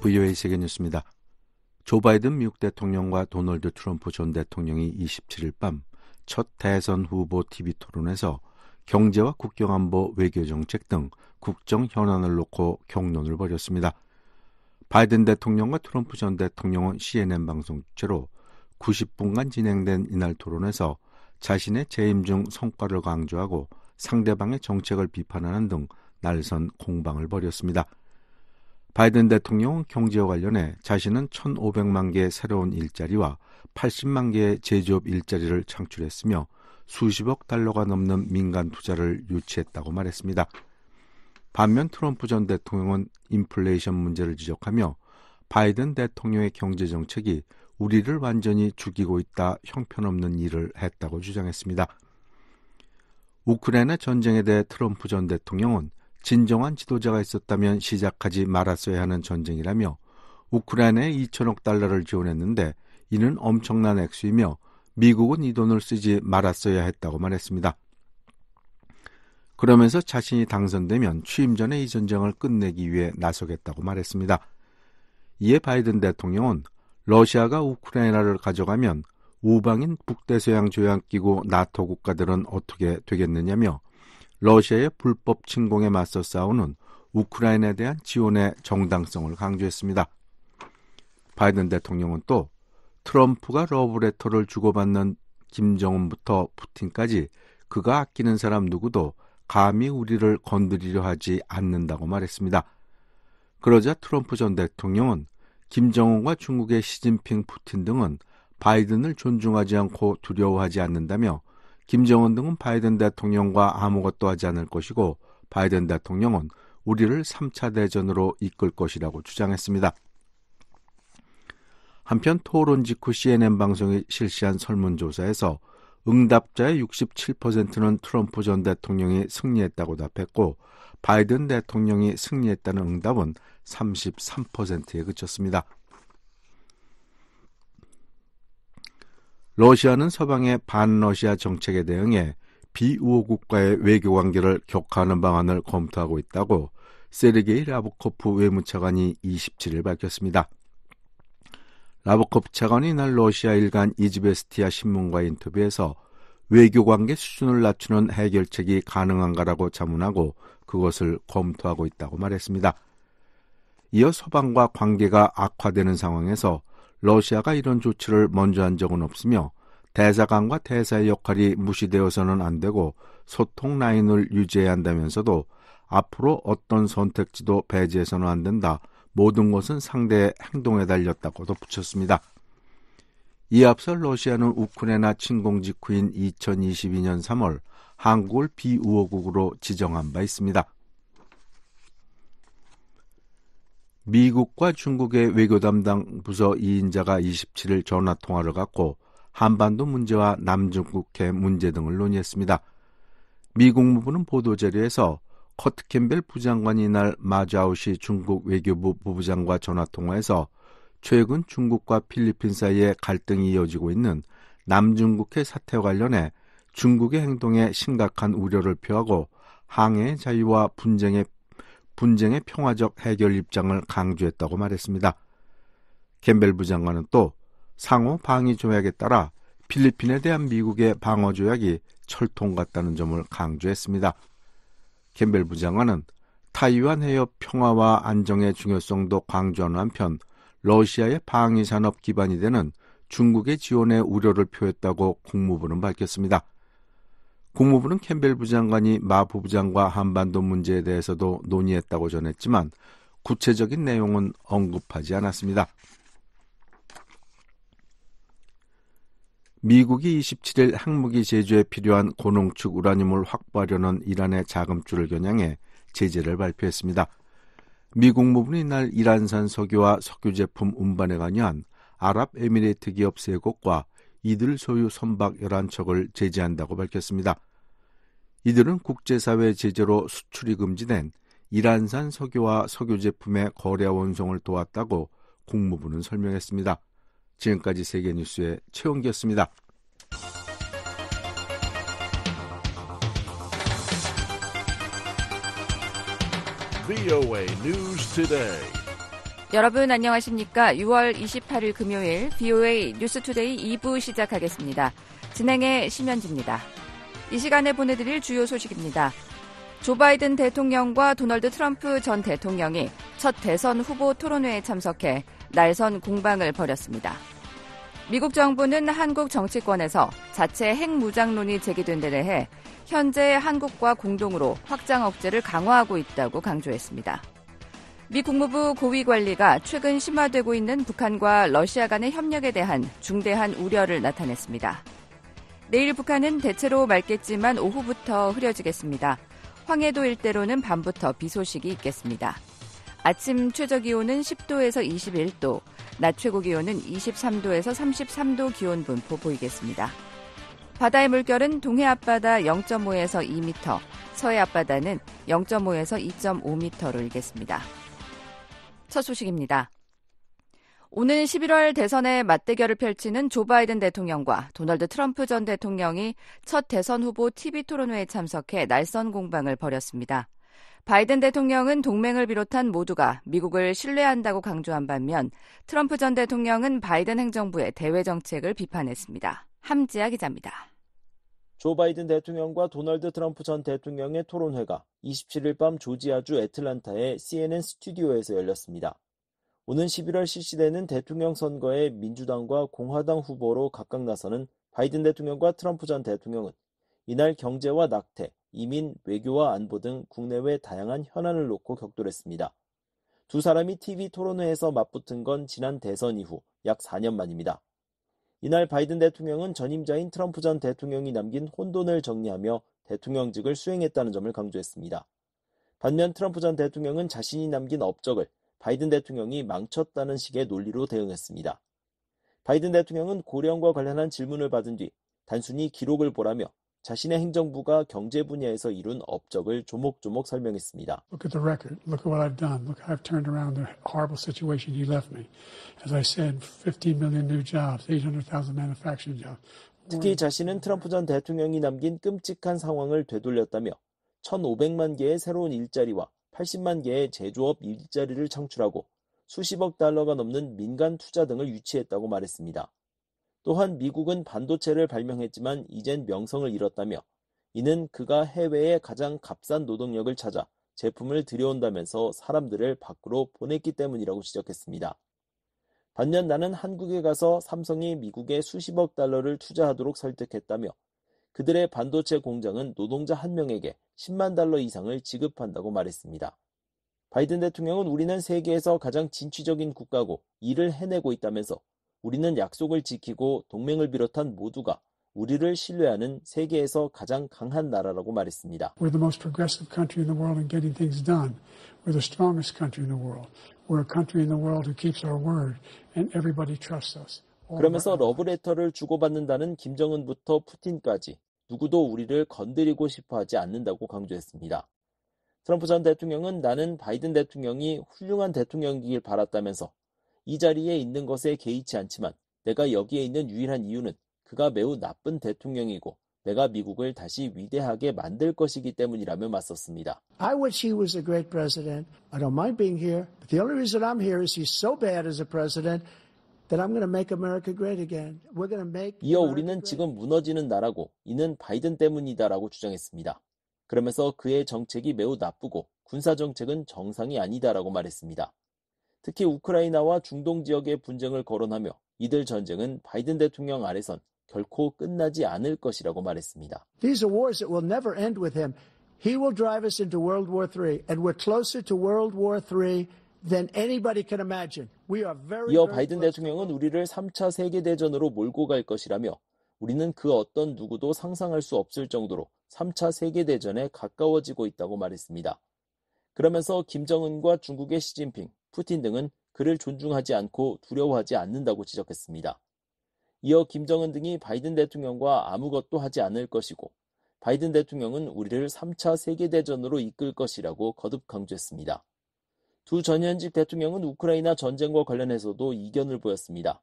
VOA 세계뉴스입니다. 조 바이든 미국 대통령과 도널드 트럼프 전 대통령이 27일 밤 첫 대선 후보 TV 토론에서 경제와 국경안보, 외교정책 등 국정 현안을 놓고 격론을 벌였습니다. 바이든 대통령과 트럼프 전 대통령은 CNN 방송 주최로 90분간 진행된 이날 토론에서 자신의 재임 중 성과를 강조하고 상대방의 정책을 비판하는 등 날선 공방을 벌였습니다. 바이든 대통령은 경제와 관련해 자신은 1,500만 개의 새로운 일자리와 80만 개의 제조업 일자리를 창출했으며 수십억 달러가 넘는 민간 투자를 유치했다고 말했습니다. 반면 트럼프 전 대통령은 인플레이션 문제를 지적하며 바이든 대통령의 경제정책이 우리를 완전히 죽이고 있다, 형편없는 일을 했다고 주장했습니다. 우크라이나 전쟁에 대해 트럼프 전 대통령은 진정한 지도자가 있었다면 시작하지 말았어야 하는 전쟁이라며 우크라이나에 2천억 달러를 지원했는데 이는 엄청난 액수이며 미국은 이 돈을 쓰지 말았어야 했다고 말했습니다. 그러면서 자신이 당선되면 취임 전에 이 전쟁을 끝내기 위해 나서겠다고 말했습니다. 이에 바이든 대통령은 러시아가 우크라이나를 가져가면 우방인 북대서양 조약기구 나토 국가들은 어떻게 되겠느냐며 러시아의 불법 침공에 맞서 싸우는 우크라이나에 대한 지원의 정당성을 강조했습니다. 바이든 대통령은 또 트럼프가 러브레터를 주고받는 김정은부터 푸틴까지 그가 아끼는 사람 누구도 감히 우리를 건드리려 하지 않는다고 말했습니다. 그러자 트럼프 전 대통령은 김정은과 중국의 시진핑, 푸틴 등은 바이든을 존중하지 않고 두려워하지 않는다며 김정은 등은 바이든 대통령과 아무것도 하지 않을 것이고 바이든 대통령은 우리를 3차 대전으로 이끌 것이라고 주장했습니다. 한편 토론 직후 CNN 방송이 실시한 설문조사에서 응답자의 67%는 트럼프 전 대통령이 승리했다고 답했고 바이든 대통령이 승리했다는 응답은 33%에 그쳤습니다. 러시아는 서방의 반러시아 정책에 대응해 비우호 국가의 외교관계를 격화하는 방안을 검토하고 있다고 세르게이 라브코프 외무차관이 27일 밝혔습니다. 라브코프 차관이 이날 러시아 일간 이즈베스티아 신문과의 인터뷰에서 외교관계 수준을 낮추는 해결책이 가능한가라고 자문하고 그것을 검토하고 있다고 말했습니다. 이어 서방과 관계가 악화되는 상황에서 러시아가 이런 조치를 먼저 한 적은 없으며 대사관과 대사의 역할이 무시되어서는 안 되고 소통 라인을 유지해야 한다면서도 앞으로 어떤 선택지도 배제해서는 안 된다. 모든 것은 상대의 행동에 달렸다고 덧붙였습니다. 이에 앞서 러시아는 우크라이나 침공 직후인 2022년 3월 한국을 비우호국으로 지정한 바 있습니다. 미국과 중국의 외교 담당 부서 2인자가 27일 전화통화를 갖고 한반도 문제와 남중국해 문제 등을 논의했습니다. 미 국무부는 보도자료에서 커트 캠벨 부장관이 이날 마자오시 중국 외교부 부부장과 전화통화에서 최근 중국과 필리핀 사이에 갈등이 이어지고 있는 남중국해 사태와 관련해 중국의 행동에 심각한 우려를 표하고 항해의 자유와 분쟁의 평화적 해결 입장을 강조했다고 말했습니다. 캠벨 부장관은 또 상호 방위 조약에 따라 필리핀에 대한 미국의 방어 조약이 철통 같다는 점을 강조했습니다. 캠벨 부장관은 타이완 해협 평화와 안정의 중요성도 강조하는 한편 러시아의 방위 산업 기반이 되는 중국의 지원에 우려를 표했다고 국무부는 밝혔습니다. 국무부는 캠벨 부장관이 마 부부장과 한반도 문제에 대해서도 논의했다고 전했지만 구체적인 내용은 언급하지 않았습니다. 미국이 27일 핵무기 제조에 필요한 고농축 우라늄을 확보하려는 이란의 자금줄을 겨냥해 제재를 발표했습니다. 미 국무부는 이날 이란산 석유와 석유 제품 운반에 관여한 아랍에미레이트 기업 3곳과 이들 소유 선박 11척을 제재한다고 밝혔습니다. 이들은 국제사회 제재로 수출이 금지된 이란산 석유와 석유 제품의 거래와 운송을 도왔다고 국무부는 설명했습니다. 지금까지 세계뉴스의 최원기였습니다. VOA News Today. 여러분 안녕하십니까? 6월 28일 금요일 BOA 뉴스투데이 2부 시작하겠습니다. 진행의 심현지입니다. 이 시간에 보내드릴 주요 소식입니다. 조 바이든 대통령과 도널드 트럼프 전 대통령이 첫 대선 후보 토론회에 참석해 날선 공방을 벌였습니다. 미국 정부는 한국 정치권에서 자체 핵무장론이 제기된 데 대해 현재 한국과 공동으로 확장 억제를 강화하고 있다고 강조했습니다. 미 국무부 고위관리가 최근 심화되고 있는 북한과 러시아 간의 협력에 대한 중대한 우려를 나타냈습니다. 내일 북한은 대체로 맑겠지만 오후부터 흐려지겠습니다. 황해도 일대로는 밤부터 비 소식이 있겠습니다. 아침 최저기온은 10도에서 21도, 낮 최고기온은 23도에서 33도 기온 분포 보이겠습니다. 바다의 물결은 동해 앞바다 0.5에서 2m, 서해 앞바다는 0.5에서 2.5m로 일겠습니다. 첫 소식입니다. 오는 11월 대선의 맞대결을 펼치는 조 바이든 대통령과 도널드 트럼프 전 대통령이 첫 대선 후보 TV 토론회에 참석해 날선 공방을 벌였습니다. 바이든 대통령은 동맹을 비롯한 모두가 미국을 신뢰한다고 강조한 반면 트럼프 전 대통령은 바이든 행정부의 대외 정책을 비판했습니다. 함지아 기자입니다. 조 바이든 대통령과 도널드 트럼프 전 대통령의 토론회가 27일 밤 조지아주 애틀랜타의 CNN 스튜디오에서 열렸습니다. 오는 11월 실시되는 대통령 선거에 민주당과 공화당 후보로 각각 나서는 바이든 대통령과 트럼프 전 대통령은 이날 경제와 낙태, 이민, 외교와 안보 등 국내외 다양한 현안을 놓고 격돌했습니다. 두 사람이 TV 토론회에서 맞붙은 건 지난 대선 이후 약 4년 만입니다. 이날 바이든 대통령은 전임자인 트럼프 전 대통령이 남긴 혼돈을 정리하며 대통령직을 수행했다는 점을 강조했습니다. 반면 트럼프 전 대통령은 자신이 남긴 업적을 바이든 대통령이 망쳤다는 식의 논리로 대응했습니다. 바이든 대통령은 고령과 관련한 질문을 받은 뒤 단순히 기록을 보라며 자신의 행정부가 경제 분야에서 이룬 업적을 조목조목 설명했습니다. Look at the record. Look at what I've done. Look how I've turned around the horrible situation he left me. As I said, 15 million new jobs, 800,000 manufacturing jobs. 특히 자신은 트럼프 전 대통령이 남긴 끔찍한 상황을 되돌렸다며 1,500만 개의 새로운 일자리와 80만 개의 제조업 일자리를 창출하고 수십억 달러가 넘는 민간 투자 등을 유치했다고 말했습니다. 또한 미국은 반도체를 발명했지만 이젠 명성을 잃었다며 이는 그가 해외에 가장 값싼 노동력을 찾아 제품을 들여온다면서 사람들을 밖으로 보냈기 때문이라고 지적했습니다. 반면 나는 한국에 가서 삼성이 미국에 수십억 달러를 투자하도록 설득했다며 그들의 반도체 공장은 노동자 한 명에게 10만 달러 이상을 지급한다고 말했습니다. 바이든 대통령은 우리는 세계에서 가장 진취적인 국가고 일을 해내고 있다면서 우리는 약속을 지키고 동맹을 비롯한 모두가 우리를 신뢰하는 세계에서 가장 강한 나라라고 말했습니다. We're the most progressive country in the world in getting things done. We're the strongest country in the world. We're a country in the world who keeps our word and everybody trusts us. 그러면서 러브레터를 주고받는다는 김정은부터 푸틴까지 누구도 우리를 건드리고 싶어 하지 않는다고 강조했습니다. 트럼프 전 대통령은 나는 바이든 대통령이 훌륭한 대통령이길 바랐다면서 이 자리에 있는 것에 개의치 않지만 내가 여기에 있는 유일한 이유는 그가 매우 나쁜 대통령이고 내가 미국을 다시 위대하게 만들 것이기 때문이라며 맞섰습니다. I wish he was a great president. I don't mind being here. But the only reason I'm here is he's so bad as a president that I'm going to make America great again. We're going to make 이어 우리는 지금 무너지는 나라고 이는 바이든 때문이다라고 주장했습니다. 그러면서 그의 정책이 매우 나쁘고 군사정책은 정상이 아니다라고 말했습니다. 특히 우크라이나와 중동 지역의 분쟁을 거론하며 이들 전쟁은 바이든 대통령 아래선 결코 끝나지 않을 것이라고 말했습니다. These are wars that will never end with him. He will drive us into World War III, and we're closer to World War III than anybody can imagine. We are very. 이어 바이든 대통령은 우리를 3차 세계대전으로 몰고 갈 것이라며 우리는 그 어떤 누구도 상상할 수 없을 정도로 3차 세계대전에 가까워지고 있다고 말했습니다. 그러면서 김정은과 중국의 시진핑, 푸틴 등은 그를 존중하지 않고 두려워하지 않는다고 지적했습니다. 이어 김정은 등이 바이든 대통령과 아무것도 하지 않을 것이고 바이든 대통령은 우리를 3차 세계대전으로 이끌 것이라고 거듭 강조했습니다. 두 전현직 대통령은 우크라이나 전쟁과 관련해서도 이견을 보였습니다.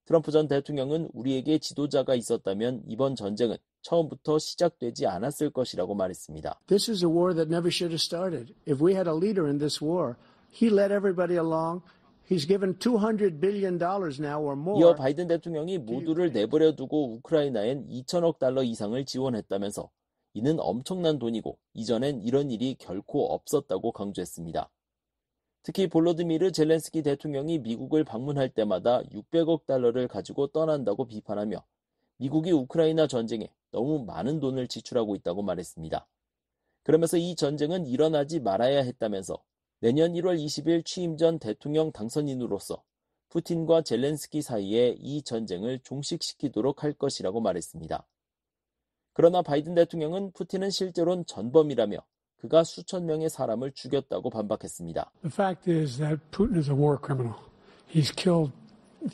트럼프 전 대통령은 우리에게 지도자가 있었다면 이번 전쟁은 처음부터 시작되지 않았을 것이라고 말했습니다. This is a war that never should have started. If we had a leader in this war, he led everybody along. He's given $200 billion now or more. 이어 바이든 대통령이 모두를 내버려 두고 우크라이나엔 2천억 달러 이상을 지원했다면서 이는 엄청난 돈이고 이전엔 이런 일이 결코 없었다고 강조했습니다. 특히 볼로디미르 젤렌스키 대통령이 미국을 방문할 때마다 600억 달러를 가지고 떠난다고 비판하며 미국이 우크라이나 전쟁에 너무 많은 돈을 지출하고 있다고 말했습니다. 그러면서 이 전쟁은 일어나지 말아야 했다면서 내년 1월 20일 취임 전 대통령 당선인으로서 푸틴과 젤렌스키 사이에 이 전쟁을 종식시키도록 할 것이라고 말했습니다. 그러나 바이든 대통령은 푸틴은 실제로는 전범이라며 그가 수천 명의 사람을 죽였다고 반박했습니다. The fact is that Putin is a war criminal. He's killed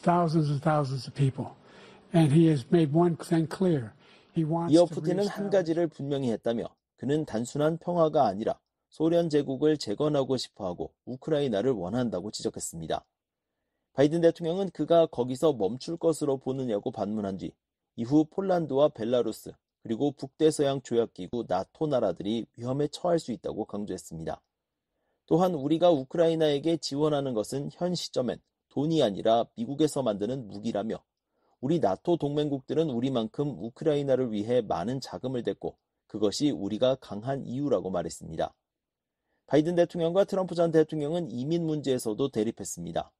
thousands and thousands of people. And he has made one thing clear. He wants 이어 to 푸틴은 한 reestablish. 가지를 분명히 했다며 그는 단순한 평화가 아니라 소련 제국을 재건하고 싶어하고 우크라이나를 원한다고 지적했습니다. 바이든 대통령은 그가 거기서 멈출 것으로 보느냐고 반문한 뒤 이후 폴란드와 벨라루스 그리고 북대서양 조약기구 나토 나라들이 위험에 처할 수 있다고 강조했습니다. 또한 우리가 우크라이나에게 지원하는 것은 현 시점엔 돈이 아니라 미국에서 만드는 무기라며 우리 나토 동맹국들은 우리만큼 우크라이나를 위해 많은 자금을 댔고 그것이 우리가 강한 이유라고 말했습니다. 바이든 대통령과 트럼프 전 대통령은 이민 문제에서도 대립했습니다.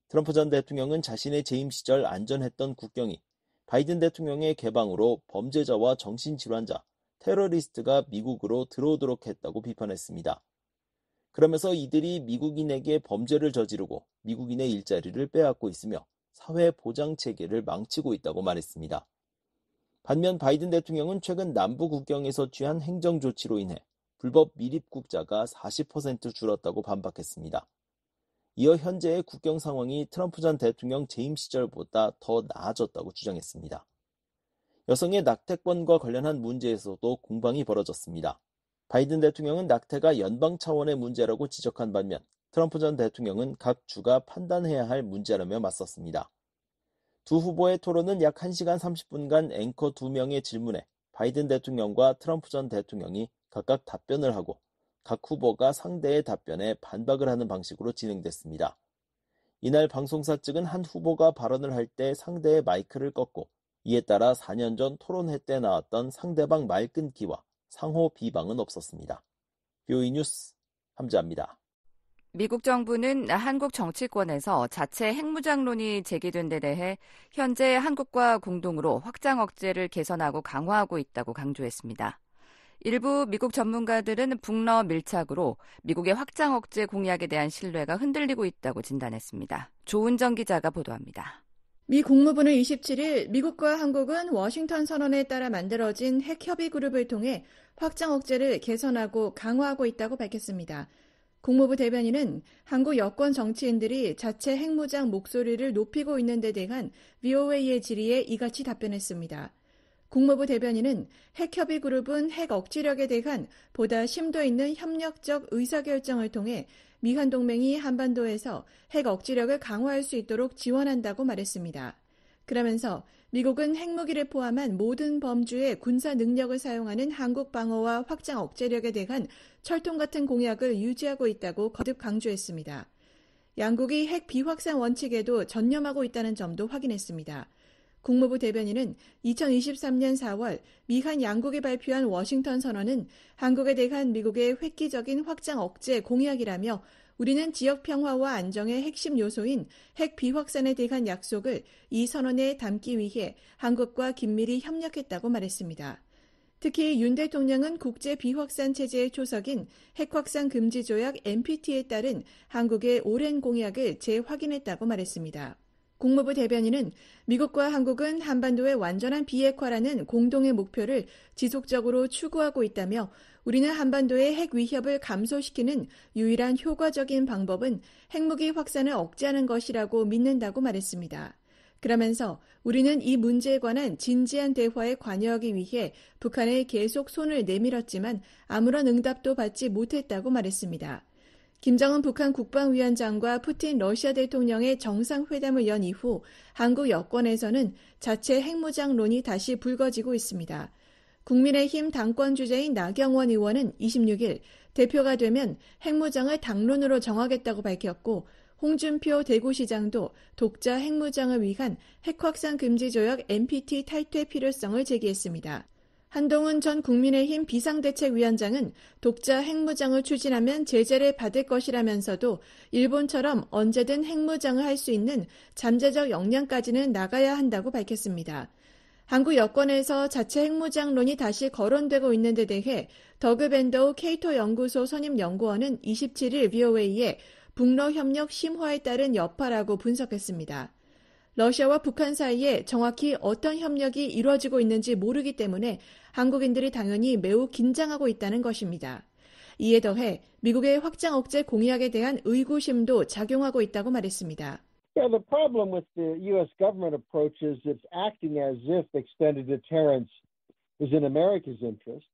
트럼프 전 대통령은 자신의 재임 시절 안전했던 국경이 바이든 대통령의 개방으로 범죄자와 정신질환자, 테러리스트가 미국으로 들어오도록 했다고 비판했습니다. 그러면서 이들이 미국인에게 범죄를 저지르고 미국인의 일자리를 빼앗고 있으며 사회 보장 체계를 망치고 있다고 말했습니다. 반면 바이든 대통령은 최근 남부 국경에서 취한 행정 조치로 인해 불법 미입국자가 40% 줄었다고 반박했습니다. 이어 현재의 국경 상황이 트럼프 전 대통령 재임 시절보다 더 나아졌다고 주장했습니다. 여성의 낙태권과 관련한 문제에서도 공방이 벌어졌습니다. 바이든 대통령은 낙태가 연방 차원의 문제라고 지적한 반면 트럼프 전 대통령은 각 주가 판단해야 할 문제라며 맞섰습니다. 두 후보의 토론은 약 1시간 30분간 앵커 2명의 질문에 바이든 대통령과 트럼프 전 대통령이 각각 답변을 하고 각 후보가 상대의 답변에 반박을 하는 방식으로 진행됐습니다. 이날 방송사 측은 한 후보가 발언을 할 때 상대의 마이크를 껐고 이에 따라 4년 전 토론회 때 나왔던 상대방 말 끊기와 상호 비방은 없었습니다. BOE 뉴스 함자입니다. 미국 정부는 한국 정치권에서 자체 핵무장론이 제기된 데 대해 현재 한국과 공동으로 확장 억제를 개선하고 강화하고 있다고 강조했습니다. 일부 미국 전문가들은 북러 밀착으로 미국의 확장 억제 공약에 대한 신뢰가 흔들리고 있다고 진단했습니다. 조은정 기자가 보도합니다. 미 국무부는 27일 미국과 한국은 워싱턴 선언에 따라 만들어진 핵협의 그룹을 통해 확장 억제를 개선하고 강화하고 있다고 밝혔습니다. 국무부 대변인은 한국 여권 정치인들이 자체 핵무장 목소리를 높이고 있는 데 대한 VOA의 질의에 이같이 답변했습니다. 국무부 대변인은 핵협의 그룹은 핵 억지력에 대한 보다 심도 있는 협력적 의사결정을 통해 미한 동맹이 한반도에서 핵 억지력을 강화할 수 있도록 지원한다고 말했습니다. 그러면서 미국은 핵무기를 포함한 모든 범주의 군사 능력을 사용하는 한국 방어와 확장 억제력에 대한 철통 같은 공약을 유지하고 있다고 거듭 강조했습니다. 양국이 핵 비확산 원칙에도 전념하고 있다는 점도 확인했습니다. 국무부 대변인은 2023년 4월 미한 양국이 발표한 워싱턴 선언은 한국에 대한 미국의 획기적인 확장 억제 공약이라며 우리는 지역 평화와 안정의 핵심 요소인 핵 비확산에 대한 약속을 이 선언에 담기 위해 한국과 긴밀히 협력했다고 말했습니다. 특히 윤 대통령은 국제 비확산 체제의 초석인 핵확산 금지 조약 NPT에 따른 한국의 오랜 공약을 재확인했다고 말했습니다. 국무부 대변인은 미국과 한국은 한반도의 완전한 비핵화라는 공동의 목표를 지속적으로 추구하고 있다며 우리는 한반도의 핵 위협을 감소시키는 유일한 효과적인 방법은 핵무기 확산을 억제하는 것이라고 믿는다고 말했습니다. 그러면서 우리는 이 문제에 관한 진지한 대화에 관여하기 위해 북한에 계속 손을 내밀었지만 아무런 응답도 받지 못했다고 말했습니다. 김정은 북한 국방위원장과 푸틴 러시아 대통령의 정상회담을 연 이후 한국 여권에서는 자체 핵무장론이 다시 불거지고 있습니다. 국민의힘 당권 주자인 나경원 의원은 26일 대표가 되면 핵무장을 당론으로 정하겠다고 밝혔고 홍준표 대구시장도 독자 핵무장을 위한 핵확산 금지 조약 NPT 탈퇴 필요성을 제기했습니다. 한동훈 전 국민의힘 비상대책위원장은 독자 핵무장을 추진하면 제재를 받을 것이라면서도 일본처럼 언제든 핵무장을 할 수 있는 잠재적 역량까지는 나가야 한다고 밝혔습니다. 한국 여권에서 자체 핵무장론이 다시 거론되고 있는 데 대해 더그 밴더우 케이토 연구소 선임 연구원은 27일 VOA에 북러 협력 심화에 따른 여파라고 분석했습니다. 러시아와 북한 사이에 정확히 어떤 협력이 이루어지고 있는지 모르기 때문에 한국인들이 당연히 매우 긴장하고 있다는 것입니다. 이에 더해 미국의 확장 억제 공약에 대한 의구심도 작용하고 있다고 말했습니다. Yeah, the problem with the U.S. government approach is it's acting as if extended deterrence is in America's interest.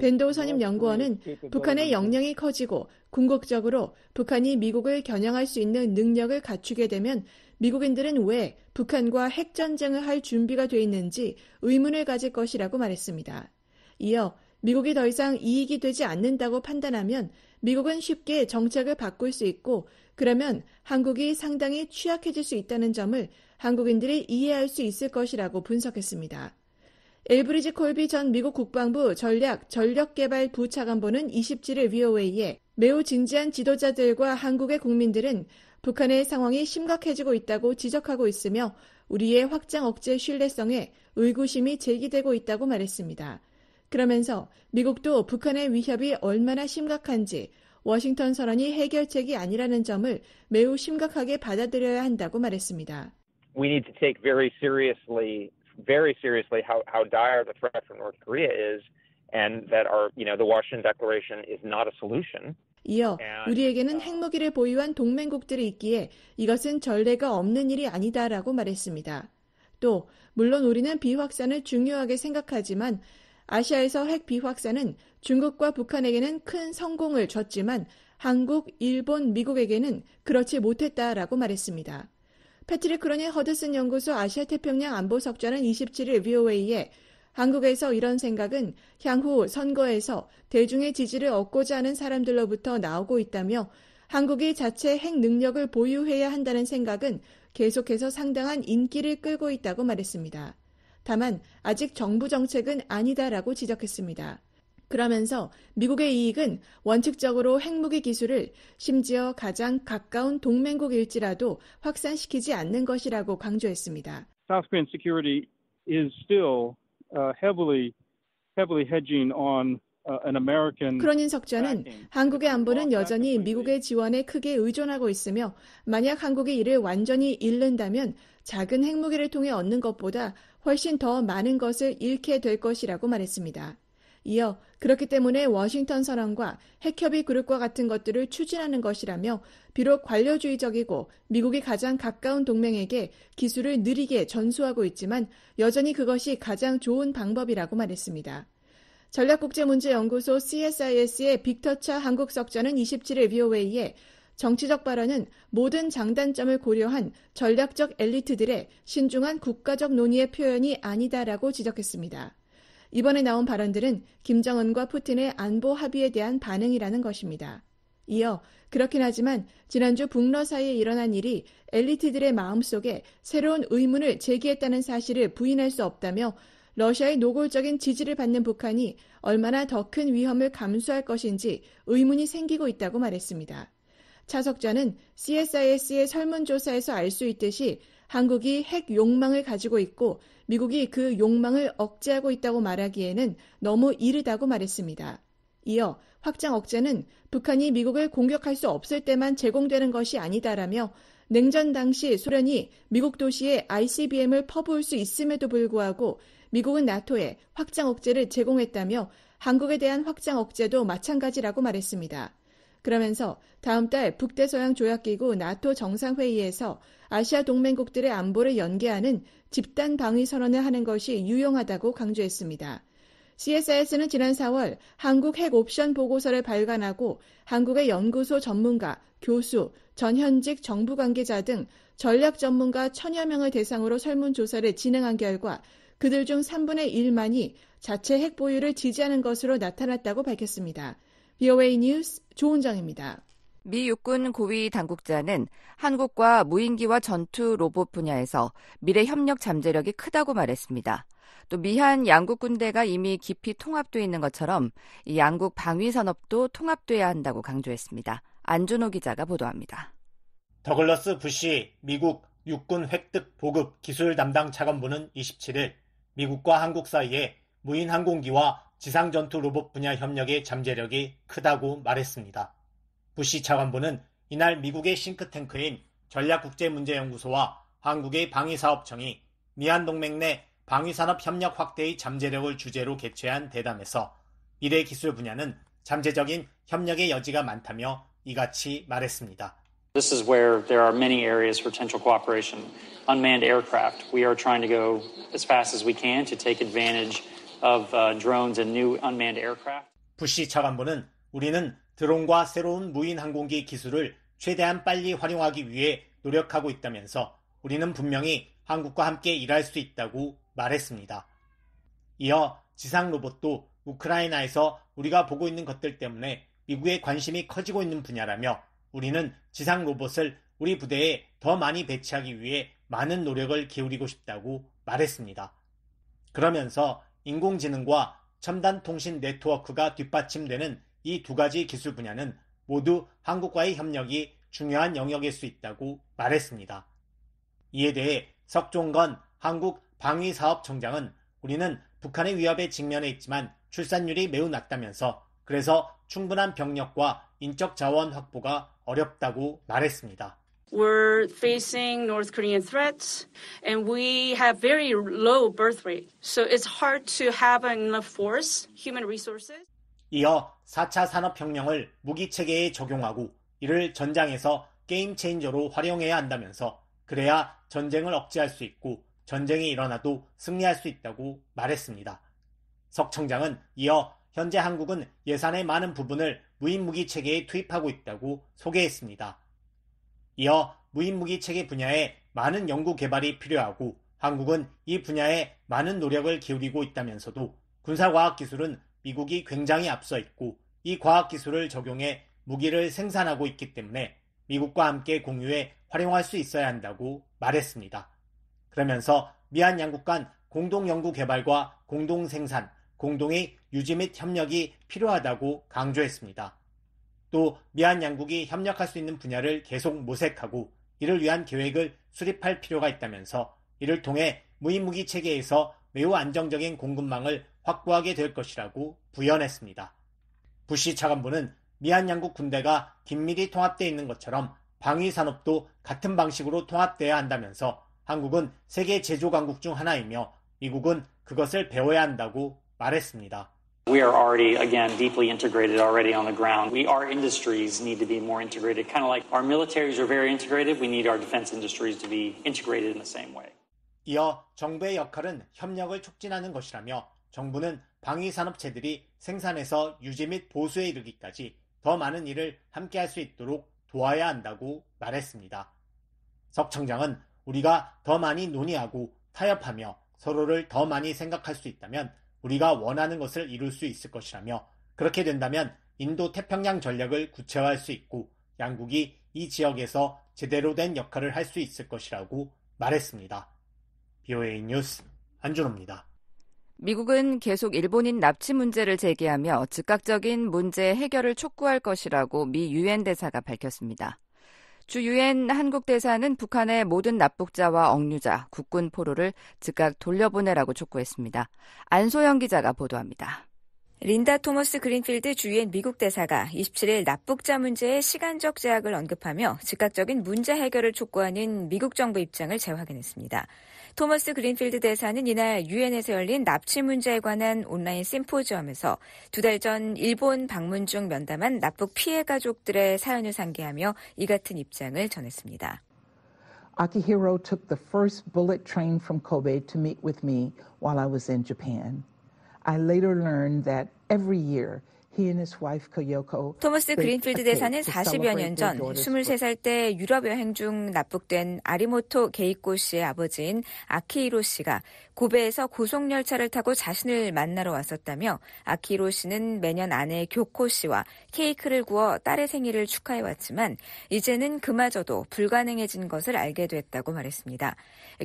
밴도우 선임 연구원은 북한의 역량이 커지고 궁극적으로 북한이 미국을 겨냥할 수 있는 능력을 갖추게 되면 미국인들은 왜 북한과 핵전쟁을 할 준비가 돼 있는지 의문을 가질 것이라고 말했습니다. 이어 미국이 더 이상 이익이 되지 않는다고 판단하면 미국은 쉽게 정책을 바꿀 수 있고 그러면 한국이 상당히 취약해질 수 있다는 점을 한국인들이 이해할 수 있을 것이라고 분석했습니다. 엘브리지 콜비 전 미국 국방부 전력개발부 차관보는 27일 VOA에 매우 진지한 지도자들과 한국의 국민들은 북한의 상황이 심각해지고 있다고 지적하고 있으며 우리의 확장 억제 신뢰성에 의구심이 제기되고 있다고 말했습니다. 그러면서 미국도 북한의 위협이 얼마나 심각한지 워싱턴 선언이 해결책이 아니라는 점을 매우 심각하게 받아들여야 한다고 말했습니다. We need to take very seriously how dire the threat from North Korea is, and that the Washington Declaration is not a solution. 이어 우리에게는 핵무기를 보유한 동맹국들이 있기에 이것은 전례가 없는 일이 아니다라고 말했습니다. 또 물론 우리는 비확산을 중요하게 생각하지만 아시아에서 핵 비확산은 중국과 북한에게는 큰 성공을 줬지만 한국, 일본, 미국에게는 그렇지 못했다라고 말했습니다. 패트릭 크로니 허드슨 연구소 아시아태평양 안보석좌는 27일 VOA에 한국에서 이런 생각은 향후 선거에서 대중의 지지를 얻고자 하는 사람들로부터 나오고 있다며 한국이 자체 핵 능력을 보유해야 한다는 생각은 계속해서 상당한 인기를 끌고 있다고 말했습니다. 다만 아직 정부 정책은 아니다라고 지적했습니다. 그러면서 미국의 이익은 원칙적으로 핵무기 기술을 심지어 가장 가까운 동맹국일지라도 확산시키지 않는 것이라고 강조했습니다. South Korean security is still heavily hedging on an American. 크로닌 석좌는 한국의 안보는 여전히 미국의 지원에 크게 의존하고 있으며 만약 한국이 이를 완전히 잃는다면 작은 핵무기를 통해 얻는 것보다 훨씬 더 많은 것을 잃게 될 것이라고 말했습니다. 이어 그렇기 때문에 워싱턴 선언과 핵협의 그룹과 같은 것들을 추진하는 것이라며 비록 관료주의적이고 미국이 가장 가까운 동맹에게 기술을 느리게 전수하고 있지만 여전히 그것이 가장 좋은 방법이라고 말했습니다. 전략국제문제연구소 CSIS의 빅터 차 한국석좌는 27일 VOA에 정치적 발언은 모든 장단점을 고려한 전략적 엘리트들의 신중한 국가적 논의의 표현이 아니다라고 지적했습니다. 이번에 나온 발언들은 김정은과 푸틴의 안보 합의에 대한 반응이라는 것입니다. 이어 그렇긴 하지만 지난주 북러 사이에 일어난 일이 엘리트들의 마음속에 새로운 의문을 제기했다는 사실을 부인할 수 없다며 러시아의 노골적인 지지를 받는 북한이 얼마나 더 큰 위험을 감수할 것인지 의문이 생기고 있다고 말했습니다. 차석좌는 CSIS의 설문조사에서 알 수 있듯이 한국이 핵 욕망을 가지고 있고 미국이 그 욕망을 억제하고 있다고 말하기에는 너무 이르다고 말했습니다. 이어 확장 억제는 북한이 미국을 공격할 수 없을 때만 제공되는 것이 아니다라며 냉전 당시 소련이 미국 도시에 ICBM을 퍼부을 수 있음에도 불구하고 미국은 나토에 확장 억제를 제공했다며 한국에 대한 확장 억제도 마찬가지라고 말했습니다. 그러면서 다음 달 북대서양 조약기구 나토 정상회의에서 아시아 동맹국들의 안보를 연계하는 집단 방위 선언을 하는 것이 유용하다고 강조했습니다. CSIS는 지난 4월 한국 핵 옵션 보고서를 발간하고 한국의 연구소 전문가, 교수, 전현직 정부 관계자 등 전략 전문가 1000여 명을 대상으로 설문조사를 진행한 결과 그들 중 3분의 1만이 자체 핵 보유를 지지하는 것으로 나타났다고 밝혔습니다. VOA 뉴스 조은정입니다. 미 육군 고위 당국자는 한국과 무인기와 전투 로봇 분야에서 미래 협력 잠재력이 크다고 말했습니다. 또 미한 양국 군대가 이미 깊이 통합돼 있는 것처럼 이 양국 방위 산업도 통합돼야 한다고 강조했습니다. 안준호 기자가 보도합니다. 더글러스 부시 미국 육군 획득 보급 기술 담당 차관보는 27일 미국과 한국 사이에 무인 항공기와 지상 전투 로봇 분야 협력의 잠재력이 크다고 말했습니다. 부시 차관보는 이날 미국의 싱크탱크인 전략국제문제연구소와 한국의 방위사업청이 미한 동맹 내 방위산업 협력 확대의 잠재력을 주제로 개최한 대담에서 미래 기술 분야는 잠재적인 협력의 여지가 많다며 이같이 말했습니다. This is where there are many areas for potential cooperation. Unmanned aircraft. We are trying to go as fast as we can to take advantage of drones and new unmanned aircraft. 부시 차관보는 우리는 드론과 새로운 무인 항공기 기술을 최대한 빨리 활용하기 위해 노력하고 있다면서 우리는 분명히 한국과 함께 일할 수 있다고 말했습니다. 이어 지상 로봇도 우크라이나에서 우리가 보고 있는 것들 때문에 미국의 관심이 커지고 있는 분야라며 우리는 지상 로봇을 우리 부대에 더 많이 배치하기 위해 많은 노력을 기울이고 싶다고 말했습니다. 그러면서 인공지능과 첨단 통신 네트워크가 뒷받침되는 이 두 가지 기술 분야는 모두 한국과의 협력이 중요한 영역일 수 있다고 말했습니다. 이에 대해 석종건 한국 방위사업청장은 우리는 북한의 위협에 직면해 있지만 출산율이 매우 낮다면서 그래서 충분한 병력과 인적 자원 확보가 어렵다고 말했습니다. We're facing North Korean threats and we have very low birth rate. So it's hard to have enough force, human resources. 이어 4차 산업혁명을 무기체계에 적용하고 이를 전장에서 게임 체인저로 활용해야 한다면서 그래야 전쟁을 억제할 수 있고 전쟁이 일어나도 승리할 수 있다고 말했습니다. 석 청장은 이어 현재 한국은 예산의 많은 부분을 무인무기 체계에 투입하고 있다고 소개했습니다. 이어 무인무기 체계 분야에 많은 연구 개발이 필요하고 한국은 이 분야에 많은 노력을 기울이고 있다면서도 군사과학기술은 미국이 굉장히 앞서 있고 이 과학기술을 적용해 무기를 생산하고 있기 때문에 미국과 함께 공유해 활용할 수 있어야 한다고 말했습니다. 그러면서 미한 양국 간 공동 연구 개발과 공동 생산, 공동의 유지 및 협력이 필요하다고 강조했습니다. 또 미한 양국이 협력할 수 있는 분야를 계속 모색하고 이를 위한 계획을 수립할 필요가 있다면서 이를 통해 무인무기 체계에서 매우 안정적인 공급망을 확보하게 될 것이라고 부연했습니다. 부시 차관보는 미한 양국 군대가 긴밀히 통합되어 있는 것처럼 방위산업도 같은 방식으로 통합돼야 한다면서 한국은 세계 제조 강국 중 하나이며 미국은 그것을 배워야 한다고 말했습니다. We are already, again, deeply integrated already on the ground. Our industries need to be more integrated. Kind of like our militaries are very integrated. We need our defense industries to be integrated in the same way. 이어 정부의 역할은 협력을 촉진하는 것이라며 정부는 방위산업체들이 생산에서 유지 및 보수에 이르기까지 더 많은 일을 함께할 수 있도록 도와야 한다고 말했습니다. 석 청장은 우리가 더 많이 논의하고 타협하며 서로를 더 많이 생각할 수 있다면 우리가 원하는 것을 이룰 수 있을 것이라며 그렇게 된다면 인도 태평양 전략을 구체화할 수 있고 양국이 이 지역에서 제대로 된 역할을 할 수 있을 것이라고 말했습니다. BOA 뉴스 안준호입니다. 미국은 계속 일본인 납치 문제를 제기하며 즉각적인 문제 해결을 촉구할 것이라고 미 유엔 대사가 밝혔습니다. 주 유엔 한국 대사는 북한의 모든 납북자와 억류자, 국군 포로를 즉각 돌려보내라고 촉구했습니다. 안소영 기자가 보도합니다. 린다 토머스 그린필드 주유엔 미국 대사가 27일 납북자 문제의 시간적 제약을 언급하며 즉각적인 문제 해결을 촉구하는 미국 정부 입장을 재확인했습니다. 토머스 그린필드 대사는 이날 유엔에서 열린 납치 문제에 관한 온라인 심포지엄에서 2달 전 일본 방문 중 면담한 납북 피해 가족들의 사연을 상기하며 이 같은 입장을 전했습니다. Akihiro took the first bullet train from Kobe to meet with me while I was in Japan. I later learned that every year 토머스 그린필드 대사는 40여 년 전 23살 때 유럽 여행 중 납북된 아리모토 게이코 씨의 아버지인 아키히로 씨가 고베에서 고속열차를 타고 자신을 만나러 왔었다며 아키히로 씨는 매년 아내 교코 씨와 케이크를 구워 딸의 생일을 축하해왔지만 이제는 그마저도 불가능해진 것을 알게 됐다고 말했습니다.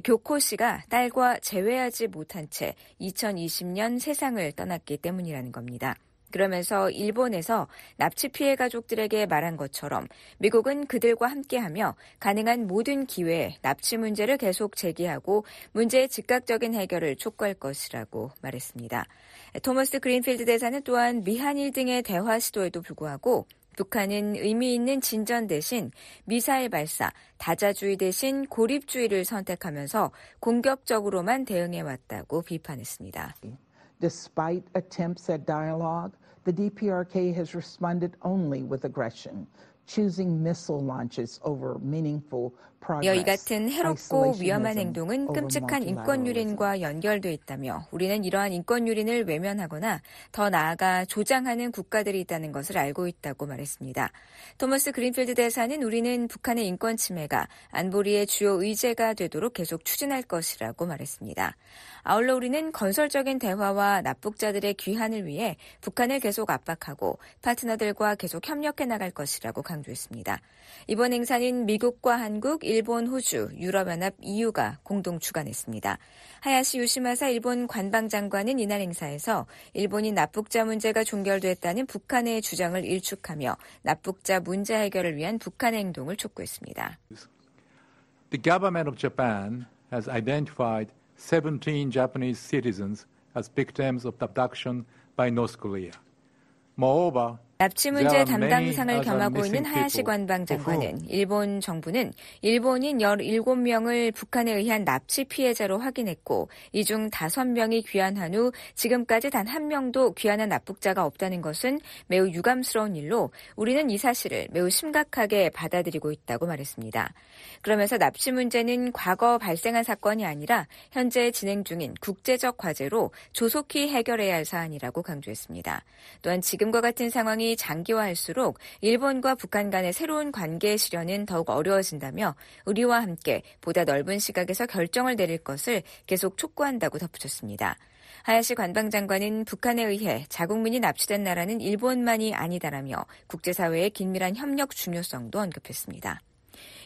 교코 씨가 딸과 재회하지 못한 채 2020년 세상을 떠났기 때문이라는 겁니다. 그러면서 일본에서 납치 피해 가족들에게 말한 것처럼 미국은 그들과 함께하며 가능한 모든 기회에 납치 문제를 계속 제기하고 문제의 즉각적인 해결을 촉구할 것이라고 말했습니다. 토머스 그린필드 대사는 또한 미한일 등의 대화 시도에도 불구하고 북한은 의미 있는 진전 대신 미사일 발사, 다자주의 대신 고립주의를 선택하면서 공격적으로만 대응해왔다고 비판했습니다. Despite attempts at dialogue, the DPRK has responded only with aggression, choosing missile launches over meaningful progress. 이 같은 해롭고 위험한 행동은 끔찍한 인권 유린과 연결돼 있다며 우리는 이러한 인권 유린을 외면하거나 더 나아가 조장하는 국가들이 있다는 것을 알고 있다고 말했습니다. 토머스 그린필드 대사는 우리는 북한의 인권 침해가 안보리의 주요 의제가 되도록 계속 추진할 것이라고 말했습니다. 아울러 우리는 건설적인 대화와 납북자들의 귀환을 위해 북한을 계속 압박하고 파트너들과 계속 협력해 나갈 것이라고 강조했습니다. 이번 행사는 미국과 한국, 일본, 호주, 유럽연합, EU가 공동 주관했습니다. 하야시 요시마사 일본 관방장관은 이날 행사에서 일본이 납북자 문제가 종결됐다는 북한의 주장을 일축하며 납북자 문제 해결을 위한 북한의 행동을 촉구했습니다. The government of Japan has identified 17 Japanese citizens as victims of abduction by North Korea. Moreover, 납치 문제 담당상을 겸하고 있는 하야시 관방장관은 일본 정부는 일본인 17명을 북한에 의한 납치 피해자로 확인했고 이 중 5명이 귀환한 후 지금까지 단 1명도 귀환한 납북자가 없다는 것은 매우 유감스러운 일로 우리는 이 사실을 매우 심각하게 받아들이고 있다고 말했습니다. 그러면서 납치 문제는 과거 발생한 사건이 아니라 현재 진행 중인 국제적 과제로 조속히 해결해야 할 사안이라고 강조했습니다. 또한 지금과 같은 상황이 장기화할수록 일본과 북한 간의 새로운 관계의 실현은 더욱 어려워진다며 우리와 함께 보다 넓은 시각에서 결정을 내릴 것을 계속 촉구한다고 덧붙였습니다. 하야시 관방장관은 북한에 의해 자국민이 납치된 나라는 일본만이 아니다라며 국제사회의 긴밀한 협력 중요성도 언급했습니다.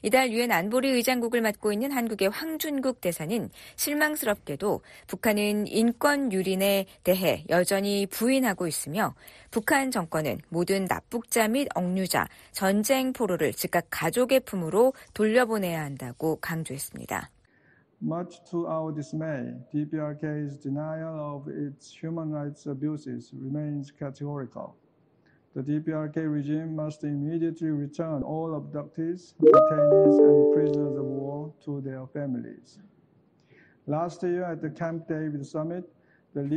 이달 유엔 안보리 의장국을 맡고 있는 한국의 황준국 대사는 실망스럽게도 북한은 인권 유린에 대해 여전히 부인하고 있으며 북한 정권은 모든 납북자 및 억류자, 전쟁 포로를 즉각 가족의 품으로 돌려보내야 한다고 강조했습니다. Much to our dismay, DPRK's denial of its human rights abuses remains categorical. The DPRK regime must immediately return all abductees, detainees, and prisoners of war to their families. Last year at the Camp David summit,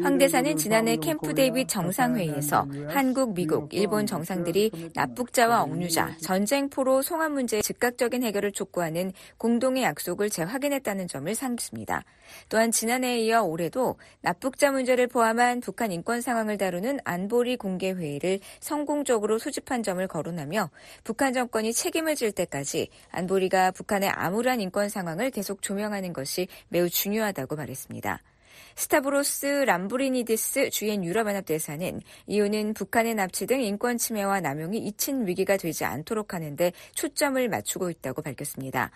황 대사는 지난해 캠프 데이빗 정상회의에서 한국, 미국, 일본 정상들이 납북자와 억류자, 전쟁포로 송환 문제의 즉각적인 해결을 촉구하는 공동의 약속을 재확인했다는 점을 상기했습니다. 또한 지난해에 이어 올해도 납북자 문제를 포함한 북한 인권 상황을 다루는 안보리 공개회의를 성공적으로 소집한 점을 거론하며 북한 정권이 책임을 질 때까지 안보리가 북한의 암울한 인권 상황을 계속 조명하는 것이 매우 중요하다고 말했습니다. 스타브로스 람브리니디스 주엔 유럽연합 대사는 이유는 북한의 납치 등 인권 침해와 남용이 잊힌 위기가 되지 않도록 하는 데 초점을 맞추고 있다고 밝혔습니다.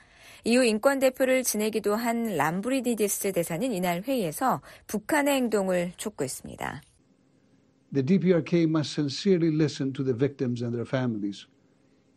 이후 인권 대표를 지내기도 한 람브리니디스 대사는 이날 회의에서 북한의 행동을 촉구했습니다. The DPRK must sincerely listen to the victims and their families.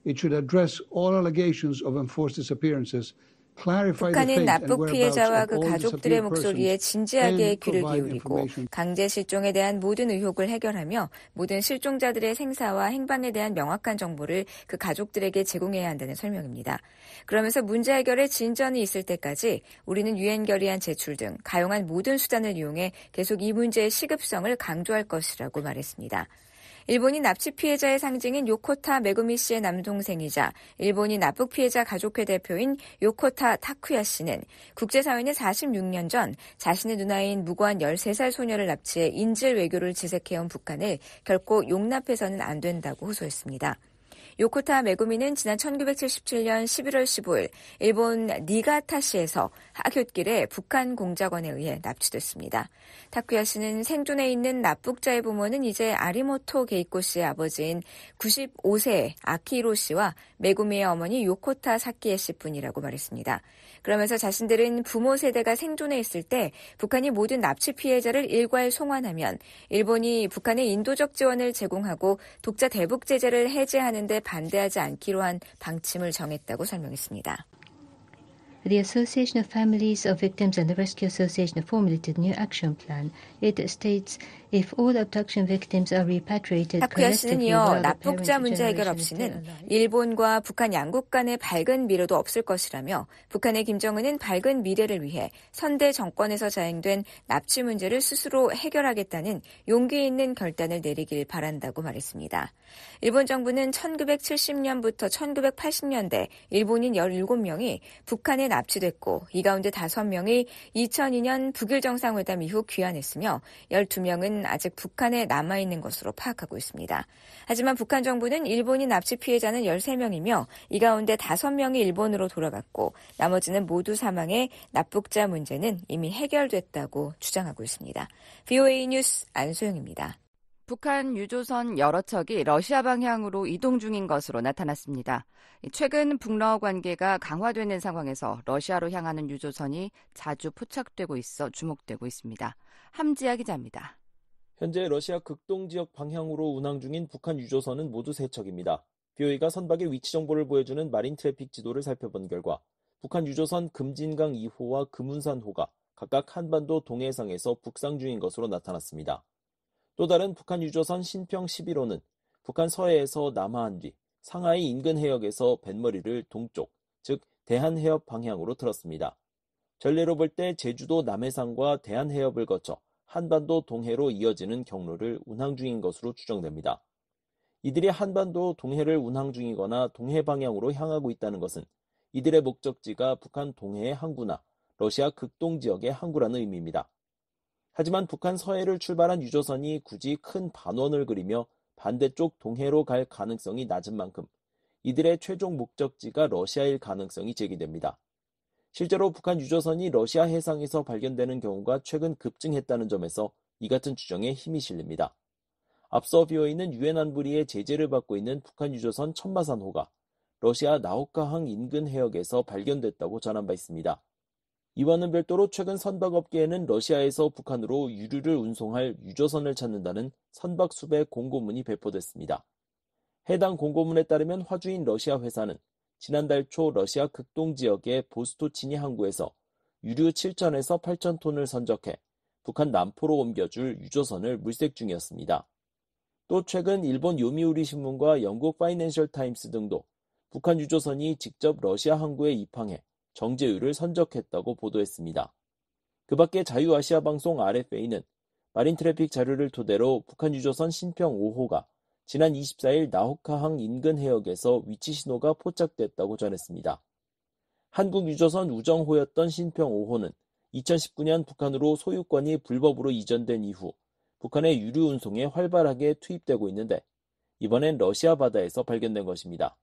It should address all allegations of enforced disappearances. 북한은 납북 피해자와 그 가족들의 목소리에 진지하게 귀를 기울이고 강제 실종에 대한 모든 의혹을 해결하며 모든 실종자들의 생사와 행방에 대한 명확한 정보를 그 가족들에게 제공해야 한다는 설명입니다. 그러면서 문제 해결에 진전이 있을 때까지 우리는 유엔 결의안 제출 등 가용한 모든 수단을 이용해 계속 이 문제의 시급성을 강조할 것이라고 말했습니다. 일본인 납치 피해자의 상징인 요코타 메구미 씨의 남동생이자 일본인 납북 피해자 가족회 대표인 요코타 타쿠야 씨는 국제사회는 46년 전 자신의 누나인 무고한 13살 소녀를 납치해 인질 외교를 지색해온 북한을 결코 용납해서는 안 된다고 호소했습니다. 요코타 메구미는 지난 1977년 11월 15일 일본 니가타시에서 하굣길에 북한 공작원에 의해 납치됐습니다. 타쿠야 씨는 생존해 있는 납북자의 부모는 이제 아리모토 게이코 씨의 아버지인 95세의 아키히로 씨와 메구미의 어머니 요코타 사키에 씨뿐이라고 말했습니다. 그러면서 자신들은 부모 세대가 생존해 있을 때 북한이 모든 납치 피해자를 일괄 송환하면 일본이 북한에 인도적 지원을 제공하고 독자 대북 제재를 해제하는 데 반대하지 않기로 한 방침을 정했다고 설명했습니다. The Association of Families of Victims and the Rescue Association have formulated a new action plan. It states if all abduction victims are repatriated 타쿠야 씨는 collectively 이어 while the 납북자 parent 문제 해결 generation is still 없이는 alive. 일본과 북한 양국 간의 밝은 미래도 없을 것이라며 북한의 김정은은 밝은 미래를 위해 선대 정권에서 자행된 납치 문제를 스스로 해결하겠다는 용기 있는 결단을 내리길 바란다고 말했습니다. 일본 정부는 1970년부터 1980년대 일본인 17명이 북한에 납치됐고 이 가운데 5명이 2002년 북일 정상회담 이후 귀환했으며 12명은 아직 북한에 남아있는 것으로 파악하고 있습니다. 하지만 북한 정부는 일본인 납치 피해자는 13명이며 이 가운데 5명이 일본으로 돌아갔고 나머지는 모두 사망해 납북자 문제는 이미 해결됐다고 주장하고 있습니다. VOA 뉴스 안소영입니다. 북한 유조선 여러 척이 러시아 방향으로 이동 중인 것으로 나타났습니다. 최근 북러 관계가 강화되는 상황에서 러시아로 향하는 유조선이 자주 포착되고 있어 주목되고 있습니다. 함지아 기자입니다. 현재 러시아 극동 지역 방향으로 운항 중인 북한 유조선은 모두 3척입니다. BOA가 선박의 위치 정보를 보여주는 마린 트래픽 지도를 살펴본 결과 북한 유조선 금진강 2호와 금운산호가 각각 한반도 동해상에서 북상 중인 것으로 나타났습니다. 또 다른 북한 유조선 신평 11호는 북한 서해에서 남하한 뒤 상하이 인근 해역에서 뱃머리를 동쪽, 즉 대한해협 방향으로 틀었습니다. 전례로 볼 때 제주도 남해상과 대한해협을 거쳐 한반도 동해로 이어지는 경로를 운항 중인 것으로 추정됩니다. 이들이 한반도 동해를 운항 중이거나 동해 방향으로 향하고 있다는 것은 이들의 목적지가 북한 동해의 항구나 러시아 극동 지역의 항구라는 의미입니다. 하지만 북한 서해를 출발한 유조선이 굳이 큰 반원을 그리며 반대쪽 동해로 갈 가능성이 낮은 만큼 이들의 최종 목적지가 러시아일 가능성이 제기됩니다. 실제로 북한 유조선이 러시아 해상에서 발견되는 경우가 최근 급증했다는 점에서 이 같은 추정에 힘이 실립니다. 앞서 BOA는 유엔 안보리의 제재를 받고 있는 북한 유조선 천마산호가 러시아 나호카항 인근 해역에서 발견됐다고 전한 바 있습니다. 이와는 별도로 최근 선박업계에는 러시아에서 북한으로 유류를 운송할 유조선을 찾는다는 선박 수배 공고문이 배포됐습니다. 해당 공고문에 따르면 화주인 러시아 회사는 지난달 초 러시아 극동 지역의 보스토치니 항구에서 유류 7,000에서 8,000톤을 선적해 북한 남포로 옮겨줄 유조선을 물색 중이었습니다. 또 최근 일본 요미우리 신문과 영국 파이낸셜 타임스 등도 북한 유조선이 직접 러시아 항구에 입항해 정제유를 선적했다고 보도했습니다. 그 밖에 자유아시아 방송 RFA는 마린 트래픽 자료를 토대로 북한 유조선 신평 5호가 지난 24일 나호카항 인근 해역에서 위치 신호가 포착됐다고 전했습니다. 한국 유조선 우정호였던 신평 5호는 2019년 북한으로 소유권이 불법으로 이전된 이후 북한의 유류 운송에 활발하게 투입되고 있는데 이번엔 러시아 바다에서 발견된 것입니다.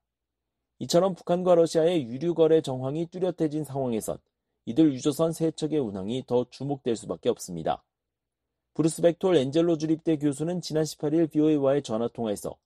이처럼 북한과 러시아의 유류 거래 정황이 뚜렷해진 상황에선 이들 유조선 3척의 운항이 더 주목될 수밖에 없습니다. 브루스 벡톨 엔젤로 주립대 교수는 지난 18일 BOA와의 전화통화에서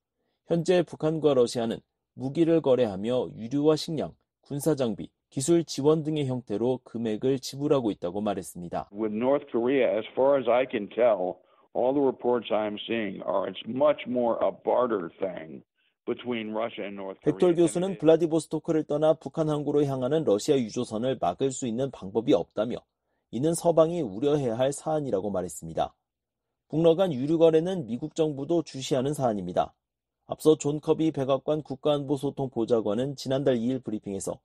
현재 북한과 러시아는 무기를 거래하며 유류와 식량, 군사장비, 기술 지원 등의 형태로 금액을 지불하고 있다고 말했습니다. With North Korea, as far as I can tell, all the reports I'm seeing are it's much more a barter thing between Russia and North Korea. 벡톨 교수는 블라디보스토크를 떠나 북한 항구로 향하는 러시아 유조선을 막을 수 있는 방법이 없다며 이는 서방이 우려해야 할 사안이라고 말했습니다. 북러 간 유류 거래는 미국 정부도 주시하는 사안입니다. 앞서 존 커비 백악관 국가안보소통 보좌관은 지난달 2일 브리핑에서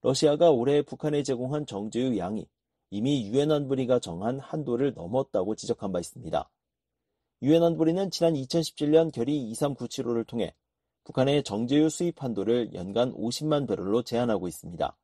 러시아가 올해 북한에 제공한 정제유 양이 이미 유엔 안보리가 정한 한도를 넘었다고 지적한 바 있습니다. 유엔 안보리는 지난 2017년 결의 23975를 통해 북한의 정제유 수입 한도를 연간 50만 배럴로 제한하고 있습니다.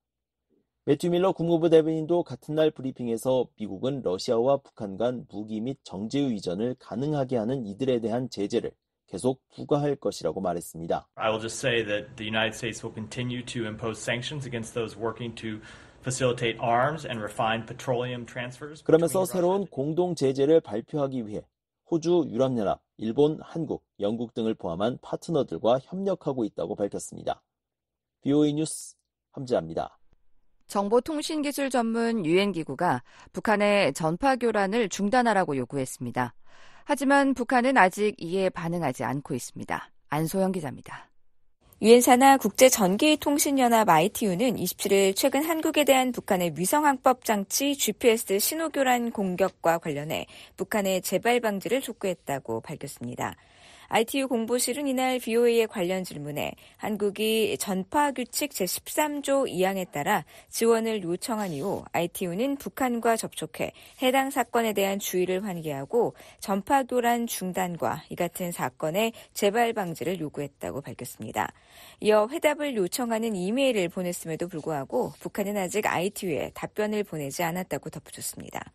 매튜 밀러 국무부 대변인도 같은 날 브리핑에서 미국은 러시아와 북한 간 무기 및 정제유 이전을 가능하게 하는 이들에 대한 제재를 계속 부과할 것이라고 말했습니다. I will just say that the United States will continue to impose sanctions against those working to facilitate arms and refined petroleum transfers. 그러면서 새로운 공동 제재를 발표하기 위해 호주, 유럽연합, 일본, 한국, 영국 등을 포함한 파트너들과 협력하고 있다고 밝혔습니다. BOA 뉴스 함지아입니다. 정보통신기술 전문 유엔기구가 북한의 전파 교란을 중단하라고 요구했습니다. 하지만 북한은 아직 이에 반응하지 않고 있습니다. 안소영 기자입니다. 유엔 산하 국제전기통신연합 ITU는 27일 최근 한국에 대한 북한의 위성항법 장치 GPS 신호교란 공격과 관련해 북한의 재발 방지를 촉구했다고 밝혔습니다. ITU 공보실은 이날 BOA의 관련 질문에 한국이 전파규칙 제13조 2항에 따라 지원을 요청한 이후 ITU는 북한과 접촉해 해당 사건에 대한 주의를 환기하고 전파교란 중단과 이 같은 사건의 재발 방지를 요구했다고 밝혔습니다. 이어 회답을 요청하는 이메일을 보냈음에도 불구하고 북한은 아직 ITU에 답변을 보내지 않았다고 덧붙였습니다.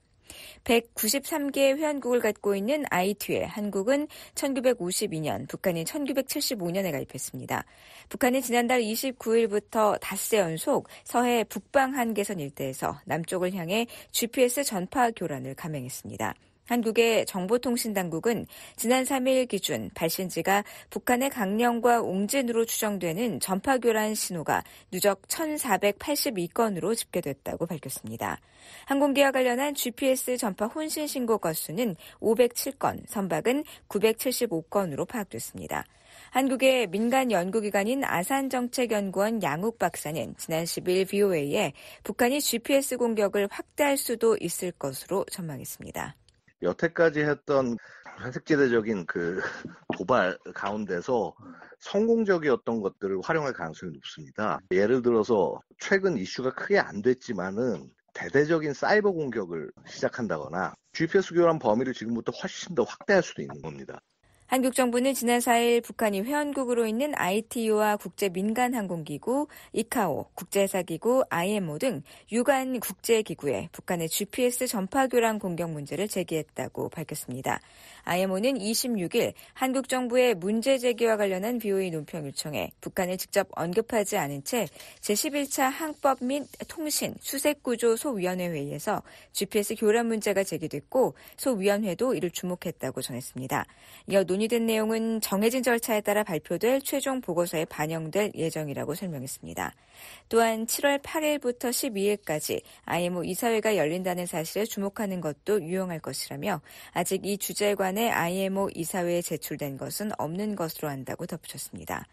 193개의 회원국을 갖고 있는 ITU에 한국은 1952년, 북한이 1975년에 가입했습니다. 북한은 지난달 29일부터 닷새 연속 서해 북방 한계선 일대에서 남쪽을 향해 GPS 전파 교란을 감행했습니다. 한국의 정보통신당국은 지난 3일 기준 발신지가 북한의 강령과 옹진으로 추정되는 전파교란 신호가 누적 1,482건으로 집계됐다고 밝혔습니다. 항공기와 관련한 GPS 전파 혼신 신고 건수는 507건, 선박은 975건으로 파악됐습니다. 한국의 민간 연구기관인 아산정책연구원 양욱 박사는 지난 10일 BOA에 북한이 GPS 공격을 확대할 수도 있을 것으로 전망했습니다. 여태까지 했던 회색지대적인 도발 가운데서 성공적이었던 것들을 활용할 가능성이 높습니다. 예를 들어서 최근 이슈가 크게 안 됐지만은 대대적인 사이버 공격을 시작한다거나 GPS 교란 범위를 지금부터 훨씬 더 확대할 수도 있는 겁니다. 한국 정부는 지난 4일 북한이 회원국으로 있는 ITU와 국제민간항공기구, 이카오, 국제회사기구, IMO 등 유관 국제기구에 북한의 GPS 전파교란 공격 문제를 제기했다고 밝혔습니다. IMO는 26일 한국 정부의 문제 제기와 관련한 BOA 논평 요청에 북한을 직접 언급하지 않은 채 제11차 항법 및 통신 수색구조 소위원회 회의에서 GPS 교란 문제가 제기됐고 소위원회도 이를 주목했다고 전했습니다. 이어 논의된 내용은 정해진 절차에 따라 발표될 최종 보고서에 반영될 예정이라고 설명했습니다. 또한 7월 8일부터 12일까지 IMO 이사회가 열린다는 사실에 주목하는 것도 유용할 것이라며 아직 이 주제에 관해 IMO 이사회에 제출된 것은 없는 것으로 한다고 덧붙였습니다.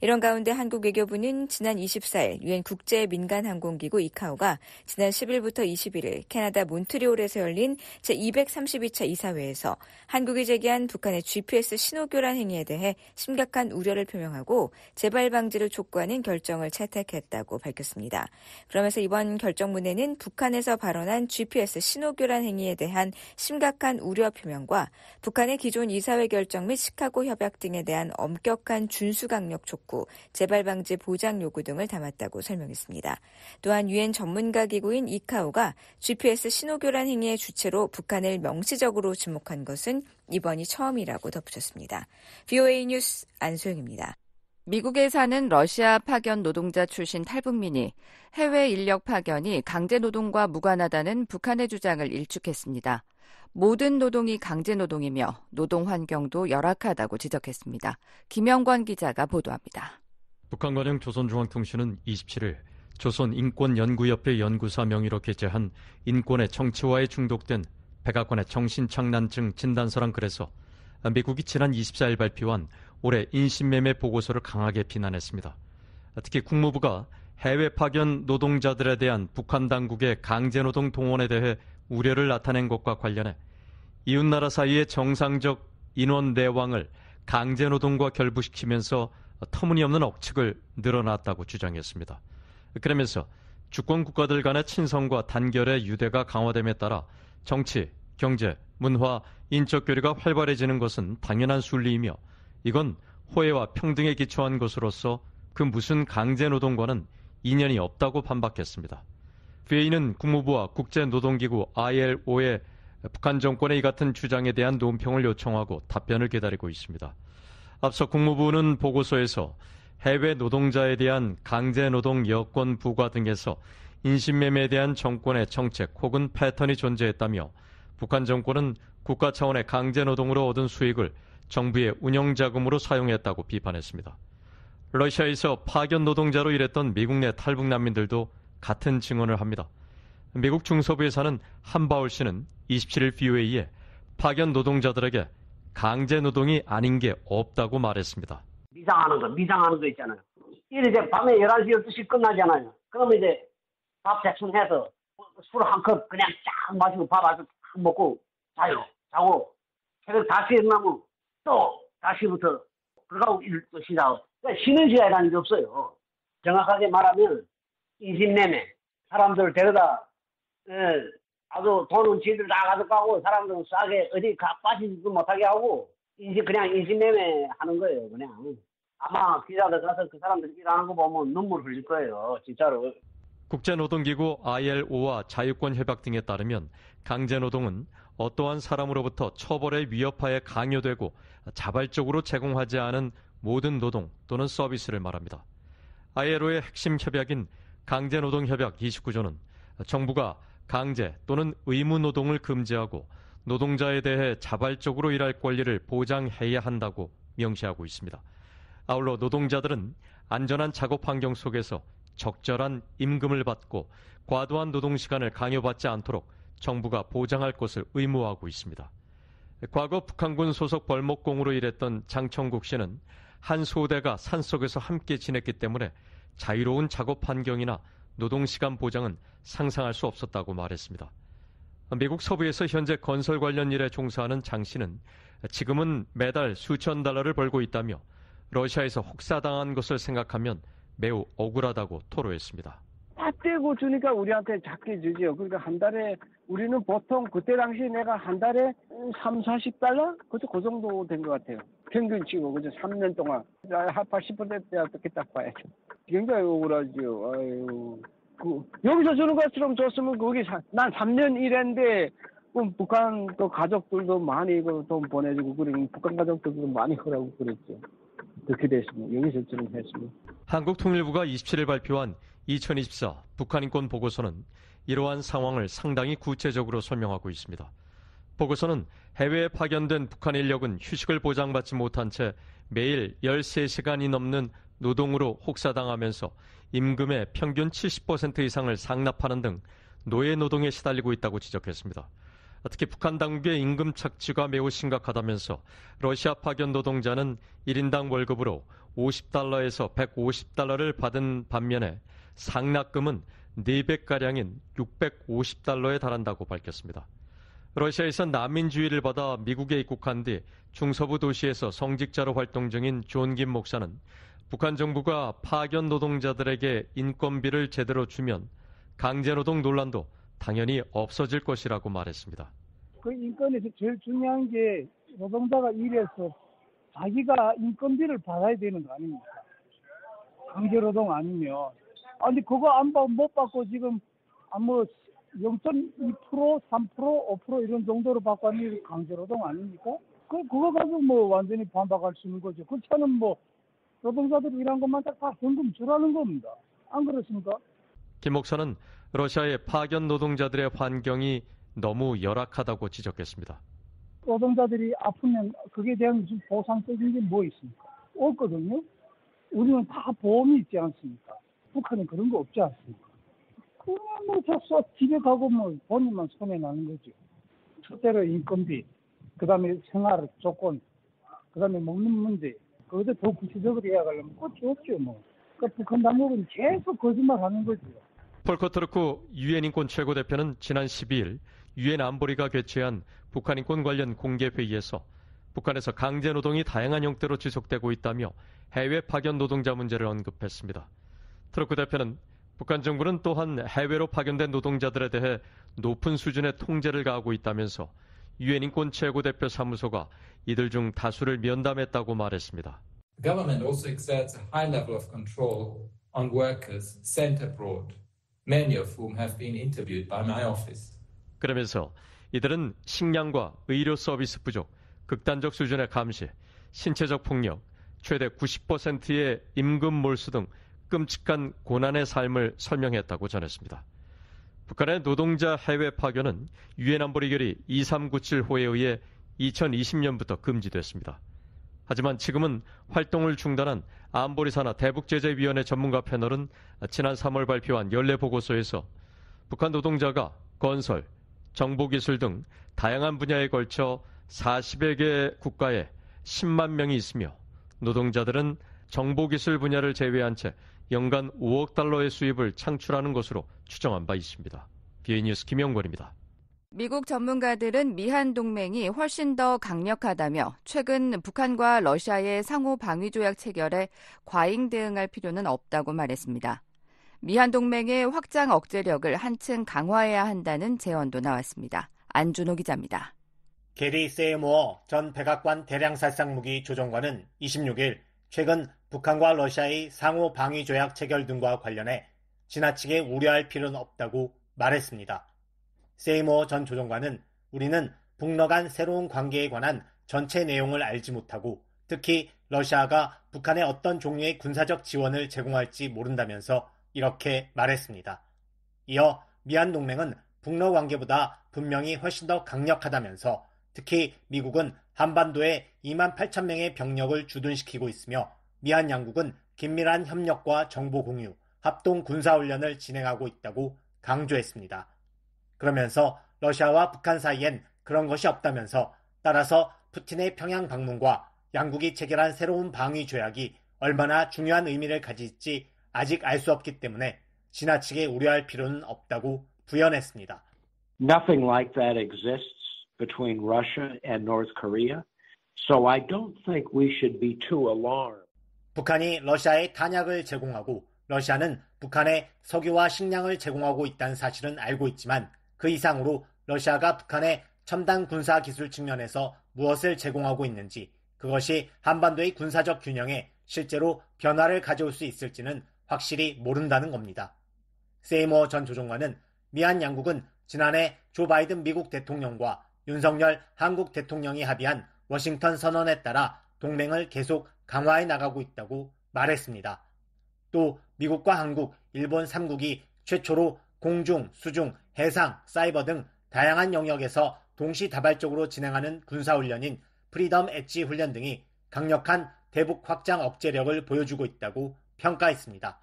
이런 가운데 한국 외교부는 지난 24일 유엔 국제민간항공기구 이카오가 지난 10일부터 21일 캐나다 몬트리올에서 열린 제232차 이사회에서 한국이 제기한 북한의 GPS 신호교란 행위에 대해 심각한 우려를 표명하고 재발 방지를 촉구하는 결정을 채택했다고 밝혔습니다. 그러면서 이번 결정문에는 북한에서 발언한 GPS 신호교란 행위에 대한 심각한 우려 표명과 북한의 기존 이사회 결정 및 시카고 협약 등에 대한 엄격한 준수 강력 촉구, 재발 방지 보장 요구 등을 담았다고 설명했습니다. 또한 유엔 전문가 기구인 이카오가 GPS 신호교란 행위의 주체로 북한을 명시적으로 지목한 것은 이번이 처음이라고 덧붙였습니다. BOA 뉴스 안소영입니다. 미국에 사는 러시아 파견 노동자 출신 탈북민이 해외 인력 파견이 강제 노동과 무관하다는 북한의 주장을 일축했습니다. 모든 노동이 강제 노동이며 노동 환경도 열악하다고 지적했습니다. 김영권 기자가 보도합니다. 북한 관영 조선중앙통신은 27일 조선인권연구협회 연구사 명의로 게재한 인권의 정치화에 중독된 백악관의 정신착란증 진단서란 글에서 미국이 지난 24일 발표한 올해 인신매매 보고서를 강하게 비난했습니다. 특히 국무부가 해외 파견 노동자들에 대한 북한 당국의 강제노동 동원에 대해 우려를 나타낸 것과 관련해 이웃나라 사이의 정상적 인원 내왕을 강제노동과 결부시키면서 터무니없는 억측을 늘어놨다고 주장했습니다. 그러면서 주권 국가들 간의 친선과 단결의 유대가 강화됨에 따라 정치, 경제, 문화, 인적 교류가 활발해지는 것은 당연한 순리이며 이건 호혜와 평등에 기초한 것으로서 그 무슨 강제노동과는 인연이 없다고 반박했습니다. VA는 국무부와 국제노동기구 ILO에 북한 정권의 이 같은 주장에 대한 논평을 요청하고 답변을 기다리고 있습니다. 앞서 국무부는 보고서에서 해외 노동자에 대한 강제노동 여건 부과 등에서 인신매매에 대한 정권의 정책 혹은 패턴이 존재했다며 북한 정권은 국가 차원의 강제노동으로 얻은 수익을 정부의 운영자금으로 사용했다고 비판했습니다. 러시아에서 파견 노동자로 일했던 미국 내 탈북 난민들도 같은 증언을 합니다. 미국 중서부에 사는 한바울 씨는 27일 VOA에 파견 노동자들에게 강제 노동이 아닌 게 없다고 말했습니다. 미장하는 거 있잖아요. 이제 밤에 11시, 12시 끝나잖아요. 그러면 이제 밥 대충 해서 술 한 컵 그냥 쫙 마시고 밥 아주 딱 먹고 자고 새벽 다시 일어나면 또 다시부터 그러고 일 또 시작하고 그러니까 쉬는 시간이라는 게 없어요. 정확하게 말하면 인신매매 사람들 데려다 아주 돈은 지들 다 가져가고 사람들은 싸게 어디 빠지지도 못하게 하고 그냥 인신매매 하는 거예요. 그냥 아마 기자들 가서 그 사람들 일하는 거 보면 눈물 흘릴 거예요. 진짜로. 국제노동기구 ILO와 자유권협약 등에 따르면 강제노동은 어떠한 사람으로부터 처벌의 위협하에 강요되고 자발적으로 제공하지 않은 모든 노동 또는 서비스를 말합니다. ILO의 핵심 협약인 강제노동협약 29조는 정부가 강제 또는 의무노동을 금지하고 노동자에 대해 자발적으로 일할 권리를 보장해야 한다고 명시하고 있습니다. 아울러 노동자들은 안전한 작업 환경 속에서 적절한 임금을 받고 과도한 노동시간을 강요받지 않도록 정부가 보장할 것을 의무화하고 있습니다. 과거 북한군 소속 벌목공으로 일했던 장청국 씨는 한 소대가 산속에서 함께 지냈기 때문에 자유로운 작업 환경이나 노동시간 보장은 상상할 수 없었다고 말했습니다. 미국 서부에서 현재 건설 관련 일에 종사하는 장 씨는 지금은 매달 수천 달러를 벌고 있다며 러시아에서 혹사당한 것을 생각하면 매우 억울하다고 토로했습니다. 다 떼고 주니까 우리한테 작게 주죠. 그러니까 한 달에 우리는 보통 그때 당시 내가 한 달에 3, 40달러? 그 정도 된 것 같아요. 평균 치고 그죠? 3년 동안 한 80% 어떻게 딱 봐야죠. 굉장히 억울하죠. 아유, 여기서 주는 것처럼 줬으면 거기 난 3년 일했는데 북한 또 가족들도 많이 돈 보내주고 그러면 북한 가족들도 많이 하라고 그랬죠. 그렇게 됐으면 여기서 주는 했으면. 한국통일부가 27일 발표한 2024 북한인권 보고서는 이러한 상황을 상당히 구체적으로 설명하고 있습니다. 보고서는 해외에 파견된 북한 인력은 휴식을 보장받지 못한 채 매일 13시간이 넘는 노동으로 혹사당하면서 임금의 평균 70% 이상을 상납하는 등 노예 노동에 시달리고 있다고 지적했습니다. 특히 북한 당국의 임금 착취가 매우 심각하다면서 러시아 파견 노동자는 1인당 월급으로 50달러에서 150달러를 받은 반면에 상납금은 4배가량인 650달러에 달한다고 밝혔습니다. 러시아에서 난민주의를 받아 미국에 입국한 뒤 중서부 도시에서 성직자로 활동 중인 존 김 목사는 북한 정부가 파견 노동자들에게 인건비를 제대로 주면 강제노동 논란도 당연히 없어질 것이라고 말했습니다. 그 인권에서 제일 중요한 게 노동자가 일해서 자기가 인건비를 받아야 되는 거 아닙니까? 강제노동 아니면. 아니 그거 못 받고 지금 0.2%, 3%, 5% 이런 정도로 받고 하는 강제노동 아닙니까? 그거 가지고 완전히 반박할 수 있는 거죠. 그렇지않으면 노동자들이 일한 것만 다 현금 주라는 겁니다. 안 그렇습니까? 김 목사는 러시아의 파견 노동자들의 환경이 너무 열악하다고 지적했습니다. 노동자들이 아프면 그에 대한 무슨 보상적인 게 뭐 있습니까? 없거든요. 우리는 다 보험이 있지 않습니까? 북한은 그런 거 없지 않습니까? 그냥 집에 가고 본인만 손해나는 거죠. 첫째로 인건비, 그 다음에 생활 조건, 그 다음에 먹는 문제, 그것도 더 구체적으로 이야기하려면 끝이 없죠, 그러니까 북한 당국은 계속 거짓말 하는 거죠. 폴커 트루크 유엔 인권 최고대표는 지난 12일 유엔 안보리가 개최한 북한 인권 관련 공개 회의에서 북한에서 강제 노동이 다양한 형태로 지속되고 있다며 해외 파견 노동자 문제를 언급했습니다. 트루크 대표는 북한 정부는 또한 해외로 파견된 노동자들에 대해 높은 수준의 통제를 가하고 있다면서 유엔 인권 최고대표 사무소가 이들 중 다수를 면담했다고 말했습니다. The government also exerts a high level of control on workers sent abroad, many of whom have been interviewed by my office. 그러면서 이들은 식량과 의료 서비스 부족, 극단적 수준의 감시, 신체적 폭력, 최대 90%의 임금 몰수 등 끔찍한 고난의 삶을 설명했다고 전했습니다. 북한의 노동자 해외 파견은 유엔 안보리 결의 2397호에 의해 2020년부터 금지됐습니다. 하지만 지금은 활동을 중단한 안보리 산하 대북제재위원회 전문가 패널은 지난 3월 발표한 연례 보고서에서 북한 노동자가 건설, 정보기술 등 다양한 분야에 걸쳐 40여 개 국가에 10만 명이 있으며 노동자들은 정보기술 분야를 제외한 채 연간 5억 달러의 수입을 창출하는 것으로 추정한 바 있습니다. BA 뉴스 김영권입니다. 미국 전문가들은 미한 동맹이 훨씬 더 강력하다며 최근 북한과 러시아의 상호 방위 조약 체결에 과잉 대응할 필요는 없다고 말했습니다. 미한 동맹의 확장 억제력을 한층 강화해야 한다는 제언도 나왔습니다. 안준호 기자입니다. 게리 세이모어 전 백악관 대량살상무기 조정관은 26일 최근 북한과 러시아의 상호 방위 조약 체결 등과 관련해 지나치게 우려할 필요는 없다고 말했습니다. 세이모어 전 조정관은 우리는 북러 간 새로운 관계에 관한 전체 내용을 알지 못하고 특히 러시아가 북한에 어떤 종류의 군사적 지원을 제공할지 모른다면서 이렇게 말했습니다. 이어 미한 동맹은 북러 관계보다 분명히 훨씬 더 강력하다면서 특히 미국은 한반도에 2만 8천 명의 병력을 주둔시키고 있으며 미한 양국은 긴밀한 협력과 정보 공유, 합동 군사훈련을 진행하고 있다고 강조했습니다. 그러면서 러시아와 북한 사이엔 그런 것이 없다면서 따라서 푸틴의 평양 방문과 양국이 체결한 새로운 방위 조약이 얼마나 중요한 의미를 가질지 아직 알 수 없기 때문에 지나치게 우려할 필요는 없다고 부연했습니다. Nothing like that exists between Russia and North Korea, so I don't think we should be too alarmed. 북한이 러시아에 탄약을 제공하고 러시아는 북한에 석유와 식량을 제공하고 있다는 사실은 알고 있지만 그 이상으로 러시아가 북한에 첨단 군사 기술 측면에서 무엇을 제공하고 있는지 그것이 한반도의 군사적 균형에 실제로 변화를 가져올 수 있을지는 확실히 모른다는 겁니다. 세이모어 전 조종관은 미한 양국은 지난해 조 바이든 미국 대통령과 윤석열 한국 대통령이 합의한 워싱턴 선언에 따라 동맹을 계속 강화해 나가고 있다고 말했습니다. 또 미국과 한국, 일본 3국이 최초로 공중, 수중, 해상, 사이버 등 다양한 영역에서 동시다발적으로 진행하는 군사훈련인 프리덤 엣지 훈련 등이 강력한 대북 확장 억제력을 보여주고 있다고 평가했습니다.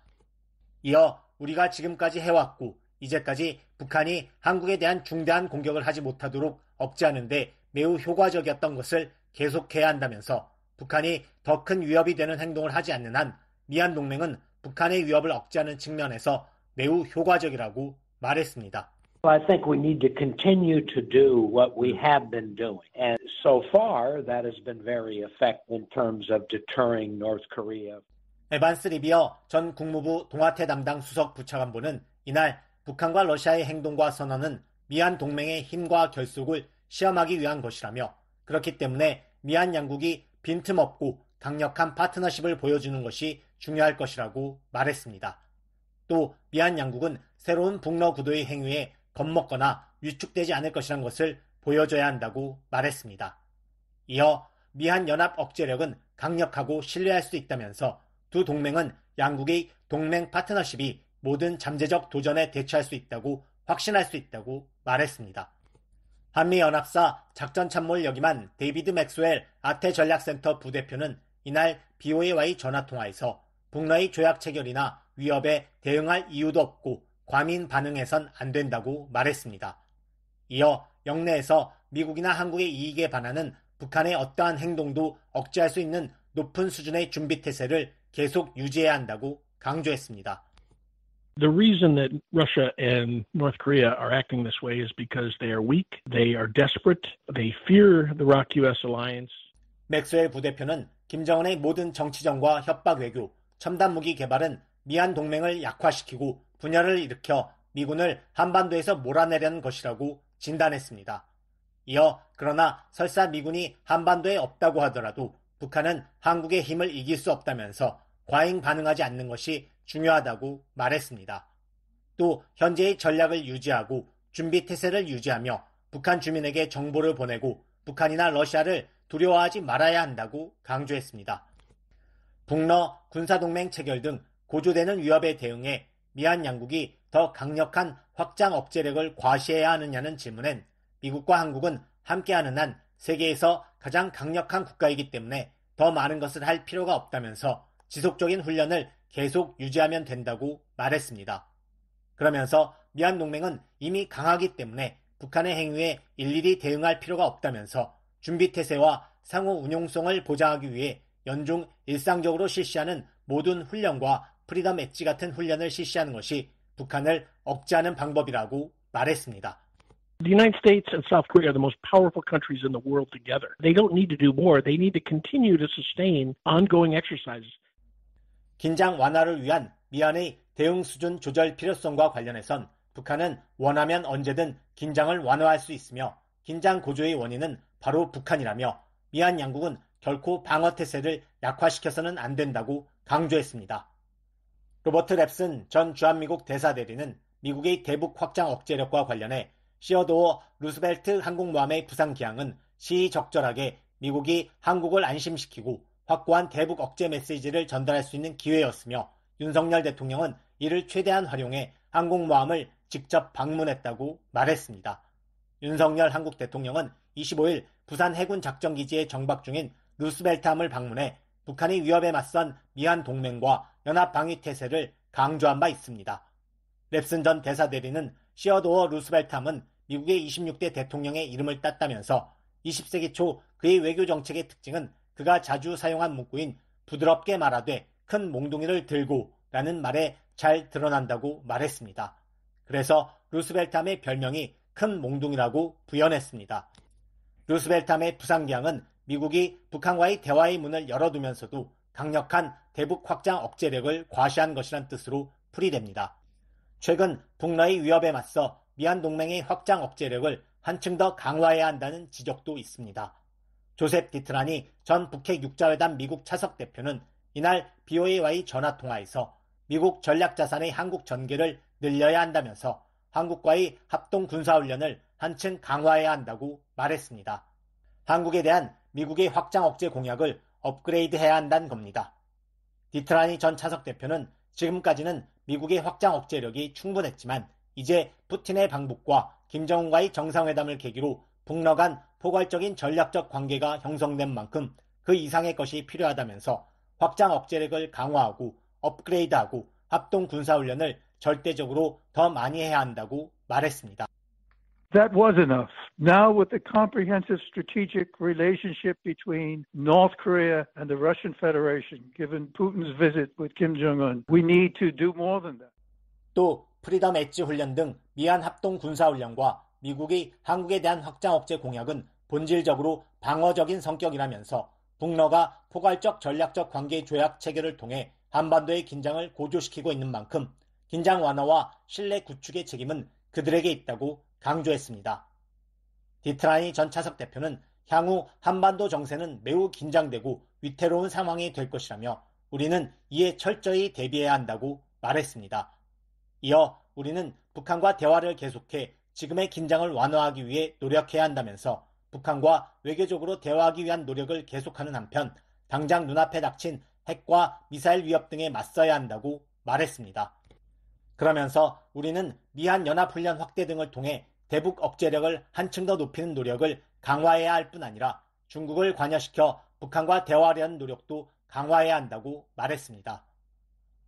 이어 우리가 지금까지 해왔고 이제까지 북한이 한국에 대한 중대한 공격을 하지 못하도록 억제하는 데 매우 효과적이었던 것을 계속해야 한다면서 북한이 더 큰 위협이 되는 행동을 하지 않는 한 미한 동맹은 북한의 위협을 억제하는 측면에서 매우 효과적이라고 말했습니다. I think we need to continue to do what we have been doing. And so far, that has been very effective in terms of deterring North Korea. 에반스 리비어 전 국무부 동아태 담당 수석 부차관보는 이날 북한과 러시아의 행동과 선언은 미한 동맹의 힘과 결속을 시험하기 위한 것이라며 그렇기 때문에 미한 양국이 빈틈없고 강력한 파트너십을 보여주는 것이 중요할 것이라고 말했습니다. 또 미한 양국은 새로운 북러 구도의 행위에 겁먹거나 위축되지 않을 것이란 것을 보여줘야 한다고 말했습니다. 이어 미한 연합 억제력은 강력하고 신뢰할 수 있다면서 두 동맹은 양국의 동맹 파트너십이 모든 잠재적 도전에 대처할 수 있다고 확신할 수 있다고 말했습니다. 한미연합사 작전참모를 역임한 데이비드 맥스웰 아태전략센터 부대표는 이날 BOA와의 전화통화에서 북러의 조약 체결이나 위협에 대응할 이유도 없고 과민 반응해선 안 된다고 말했습니다. 이어 영내에서 미국이나 한국의 이익에 반하는 북한의 어떠한 행동도 억제할 수 있는 높은 수준의 준비태세를 계속 유지해야 한다고 강조했습니다. The reason that Russia and North Korea are acting this way is because they are weak, they are desperate, they fear the ROK-US alliance. 맥스웰 부대표는 김정은의 모든 정치전과 협박 외교, 첨단 무기 개발은 미한 동맹을 약화시키고 분열을 일으켜 미군을 한반도에서 몰아내려는 것이라고 진단했습니다. 이어 그러나 설사 미군이 한반도에 없다고 하더라도 북한은 한국의 힘을 이길 수 없다면서 과잉 반응하지 않는 것이 중요하다고 말했습니다. 또 현재의 전략을 유지하고 준비태세를 유지하며 북한 주민에게 정보를 보내고 북한이나 러시아를 두려워하지 말아야 한다고 강조했습니다. 북러 군사동맹 체결 등 고조되는 위협에 대응해 미한 양국이 더 강력한 확장 억제력을 과시해야 하느냐는 질문엔 미국과 한국은 함께하는 한 세계에서 가장 강력한 국가이기 때문에 더 많은 것을 할 필요가 없다면서 지속적인 훈련을 계속 유지하면 된다고 말했습니다. 그러면서 미한 동맹은 이미 강하기 때문에 북한의 행위에 일일이 대응할 필요가 없다면서 준비태세와 상호 운용성을 보장하기 위해 연중 일상적으로 실시하는 모든 훈련과 프리덤 엣지 같은 훈련을 실시하는 것이 북한을 억제하는 방법이라고 말했습니다. The United States and South Korea are the most powerful countries in the world together. They don't need to do more. They need to continue to sustain ongoing exercises. 긴장 완화를 위한 미한의 대응 수준 조절 필요성과 관련해선 북한은 원하면 언제든 긴장을 완화할 수 있으며 긴장 고조의 원인은 바로 북한이라며 미한 양국은 결코 방어태세를 약화시켜서는 안 된다고 강조했습니다. 로버트 랩슨 전 주한미국 대사대리는 미국의 대북 확장 억제력과 관련해 시어도어 루스벨트 항공모함의 부상 기항은 시의적절하게 미국이 한국을 안심시키고 확고한 대북 억제 메시지를 전달할 수 있는 기회였으며 윤석열 대통령은 이를 최대한 활용해 항공모함을 직접 방문했다고 말했습니다. 윤석열 한국 대통령은 25일 부산 해군 작전기지에 정박 중인 루스벨트함을 방문해 북한의 위협에 맞선 미한 동맹과 연합방위태세를 강조한 바 있습니다. 랩슨 전 대사대리는 시어도어 루스벨트함은 미국의 26대 대통령의 이름을 땄다면서 20세기 초 그의 외교정책의 특징은 그가 자주 사용한 문구인 부드럽게 말하되 큰 몽둥이를 들고 라는 말에 잘 드러난다고 말했습니다. 그래서 루스벨트함의 별명이 큰 몽둥이라고 부연했습니다. 루스벨트함의 부상기항은 미국이 북한과의 대화의 문을 열어두면서도 강력한 대북 확장 억제력을 과시한 것이란 뜻으로 풀이됩니다. 최근 북러의 위협에 맞서 미한 동맹의 확장 억제력을 한층 더 강화해야 한다는 지적도 있습니다. 조셉 디트라니 전 북핵 육자회담 미국 차석 대표는 이날 BOA와의 전화통화에서 미국 전략자산의 한국 전개를 늘려야 한다면서 한국과의 합동 군사훈련을 한층 강화해야 한다고 말했습니다. 한국에 대한 미국의 확장 억제 공약을 업그레이드해야 한다는 겁니다. 디트라니 전 차석 대표는 지금까지는 미국의 확장 억제력이 충분했지만 이제 푸틴의 방북과 김정은과의 정상회담을 계기로 북러 간 포괄적인 전략적 관계가 형성된 만큼 그 이상의 것이 필요하다면서 확장 억제력을 강화하고 업그레이드하고 합동 군사훈련을 절대적으로 더 많이 해야 한다고 말했습니다. That was enough. Now with the comprehensive strategic relationship between North Korea and the Russian Federation, given Putin's visit with Kim Jong-un, we need to do more than that. 또 프리덤 엣지 훈련 등 미한 합동 군사훈련과 미국이 한국에 대한 확장 억제 공약은 본질적으로 방어적인 성격이라면서 북러가 포괄적 전략적 관계 조약 체결을 통해 한반도의 긴장을 고조시키고 있는 만큼 긴장 완화와 신뢰 구축의 책임은 그들에게 있다고 강조했습니다. 디트라니 전 차석 대표는 향후 한반도 정세는 매우 긴장되고 위태로운 상황이 될 것이라며 우리는 이에 철저히 대비해야 한다고 말했습니다. 이어 우리는 북한과 대화를 계속해 지금의 긴장을 완화하기 위해 노력해야 한다면서 북한과 외교적으로 대화하기 위한 노력을 계속하는 한편 당장 눈앞에 닥친 핵과 미사일 위협 등에 맞서야 한다고 말했습니다. 그러면서 우리는 미한 연합훈련 확대 등을 통해 대북 억제력을 한층 더 높이는 노력을 강화해야 할 뿐 아니라 중국을 관여시켜 북한과 대화하려는 노력도 강화해야 한다고 말했습니다.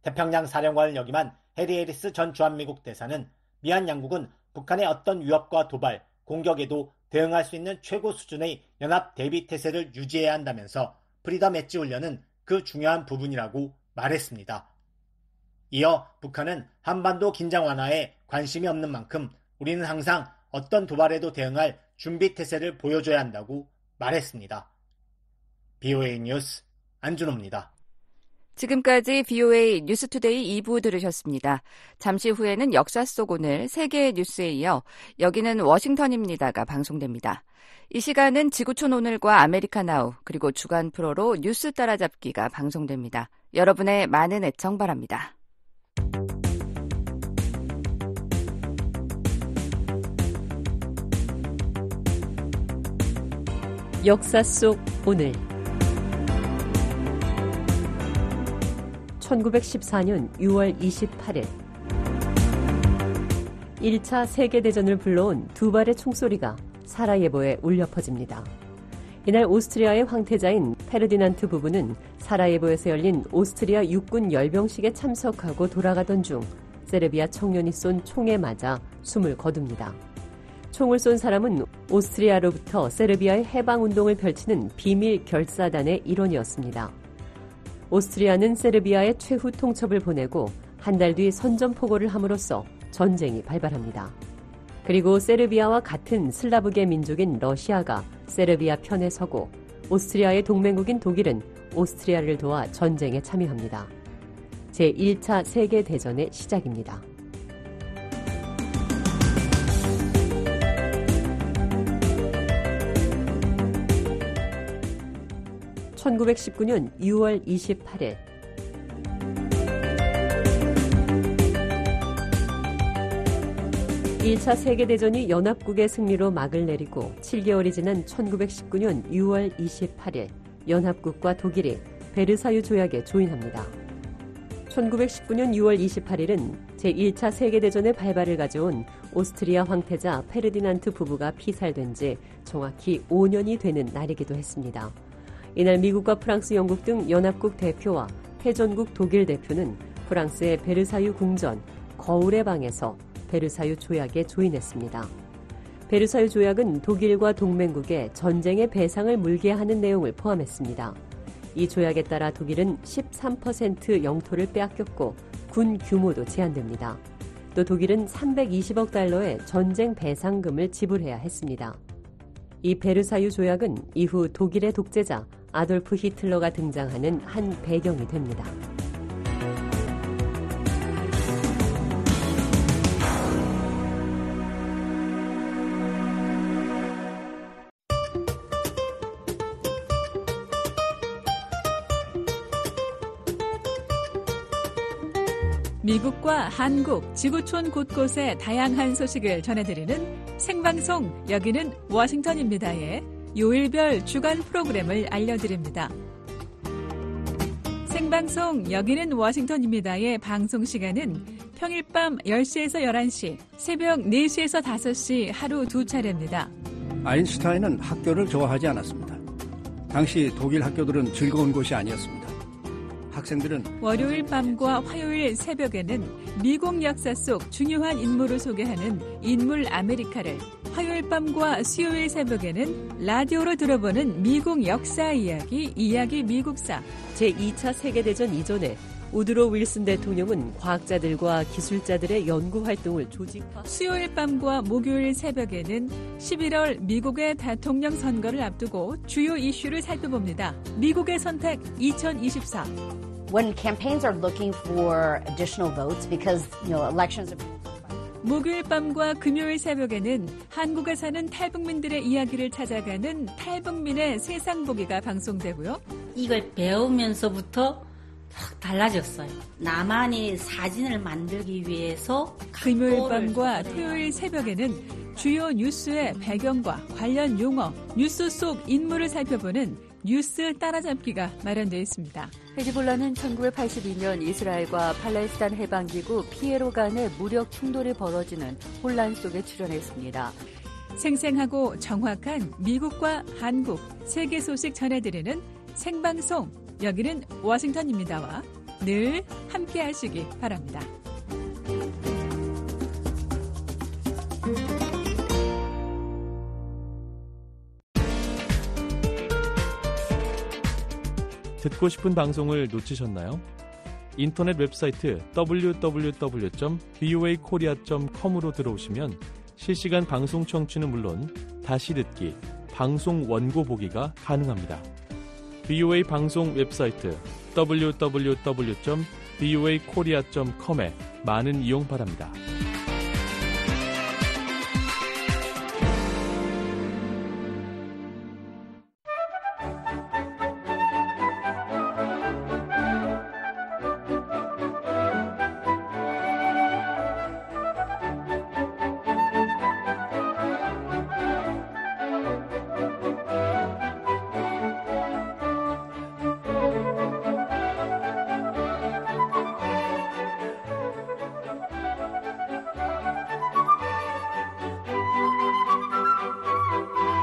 태평양 사령관을 역임한 해리 해리스 전 주한미국 대사는 미한 양국은 북한의 어떤 위협과 도발, 공격에도 대응할 수 있는 최고 수준의 연합 대비 태세를 유지해야 한다면서 프리덤 엣지 훈련은 그 중요한 부분이라고 말했습니다. 이어 북한은 한반도 긴장 완화에 관심이 없는 만큼 우리는 항상 어떤 도발에도 대응할 준비 태세를 보여줘야 한다고 말했습니다. BOA 뉴스 안준호입니다. 지금까지 VOA 뉴스투데이 2부 들으셨습니다. 잠시 후에는 역사 속 오늘 세계의 뉴스에 이어 여기는 워싱턴입니다가 방송됩니다. 이 시간은 지구촌 오늘과 아메리카나우 그리고 주간 프로로 뉴스 따라잡기가 방송됩니다. 여러분의 많은 애청 바랍니다. 역사 속 오늘 1914년 6월 28일 1차 세계대전을 불러온 두 발의 총소리가 사라예보에 울려 퍼집니다. 이날 오스트리아의 황태자인 페르디난트 부부는 사라예보에서 열린 오스트리아 육군 열병식에 참석하고 돌아가던 중 세르비아 청년이 쏜 총에 맞아 숨을 거둡니다. 총을 쏜 사람은 오스트리아로부터 세르비아의 해방운동을 펼치는 비밀 결사단의 일원이었습니다. 오스트리아는 세르비아에 최후 통첩을 보내고 한 달 뒤 선전포고를 함으로써 전쟁이 발발합니다. 그리고 세르비아와 같은 슬라브계 민족인 러시아가 세르비아 편에 서고 오스트리아의 동맹국인 독일은 오스트리아를 도와 전쟁에 참여합니다. 제1차 세계대전의 시작입니다. (1919년 6월 28일) (1차 세계대전이 연합국의 승리로 막을 내리고 7개월이 지난 1919년 6월 28일) 연합국과 독일이 베르사유 조약에 조인합니다. 1919년 6월 28일은 제1차 세계대전의 발발을 가져온 오스트리아 황태자 페르디난트 부부가 피살된 지 정확히 5년이 되는 날이기도 했습니다. 이날 미국과 프랑스, 영국 등 연합국 대표와 패전국 독일 대표는 프랑스의 베르사유 궁전 거울의 방에서 베르사유 조약에 조인했습니다. 베르사유 조약은 독일과 동맹국에 전쟁의 배상을 물게 하는 내용을 포함했습니다. 이 조약에 따라 독일은 13% 영토를 빼앗겼고 군 규모도 제한됩니다. 또 독일은 320억 달러의 전쟁 배상금을 지불해야 했습니다. 이 베르사유 조약은 이후 독일의 독재자 아돌프 히틀러가 등장하는 한 배경이 됩니다. 미국과 한국, 지구촌 곳곳의 다양한 소식을 전해드리는 생방송 여기는 워싱턴입니다의 요일별 주간 프로그램을 알려드립니다. 생방송 여기는 워싱턴입니다의 방송 시간은 평일 밤 10시에서 11시, 새벽 4시에서 5시 하루 두 차례입니다. 아인슈타인은 학교를 좋아하지 않았습니다. 당시 독일 학교들은 즐거운 곳이 아니었습니다. 학생들은 월요일 밤과 화요일 새벽에는 미국 역사 속 중요한 인물을 소개하는 인물 아메리카를, 화요일 밤과 수요일 새벽에는 라디오로 들어보는 미국 역사 이야기 미국사. 제2차 세계대전 이전에 우드로 윌슨 대통령은 과학자들과 기술자들의 연구 활동을 조직화. 수요일 밤과 목요일 새벽에는 11월 미국의 대통령 선거를 앞두고 주요 이슈를 살펴봅니다. 미국의 선택 2024. When campaigns are looking for additional votes because, elections are... 목요일 밤과 금요일 새벽에는 한국에 사는 탈북민들의 이야기를 찾아가는 탈북민의 세상 보기가 방송되고요. 이걸 배우면서부터 달라졌어요. 나만의 사진을 만들기 위해서 금요일 밤과 토요일 새벽에는 주요 뉴스의 배경과 관련 용어, 뉴스 속 인물을 살펴보는 뉴스 따라잡기가 마련되어 있습니다. 헤즈볼라는 1982년 이스라엘과 팔레스타인 해방기구 피에로 간의 무력 충돌이 벌어지는 혼란 속에 출연했습니다. 생생하고 정확한 미국과 한국, 세계 소식 전해드리는 생방송 여기는 워싱턴입니다와 늘 함께 하시기 바랍니다. 듣고 싶은 방송을 놓치셨나요? 인터넷 웹사이트 www.voakorea.com으로 들어오시면 실시간 방송 청취는 물론 다시 듣기, 방송 원고 보기가 가능합니다. VOA 방송 웹사이트 www.voakorea.com에 많은 이용 바랍니다.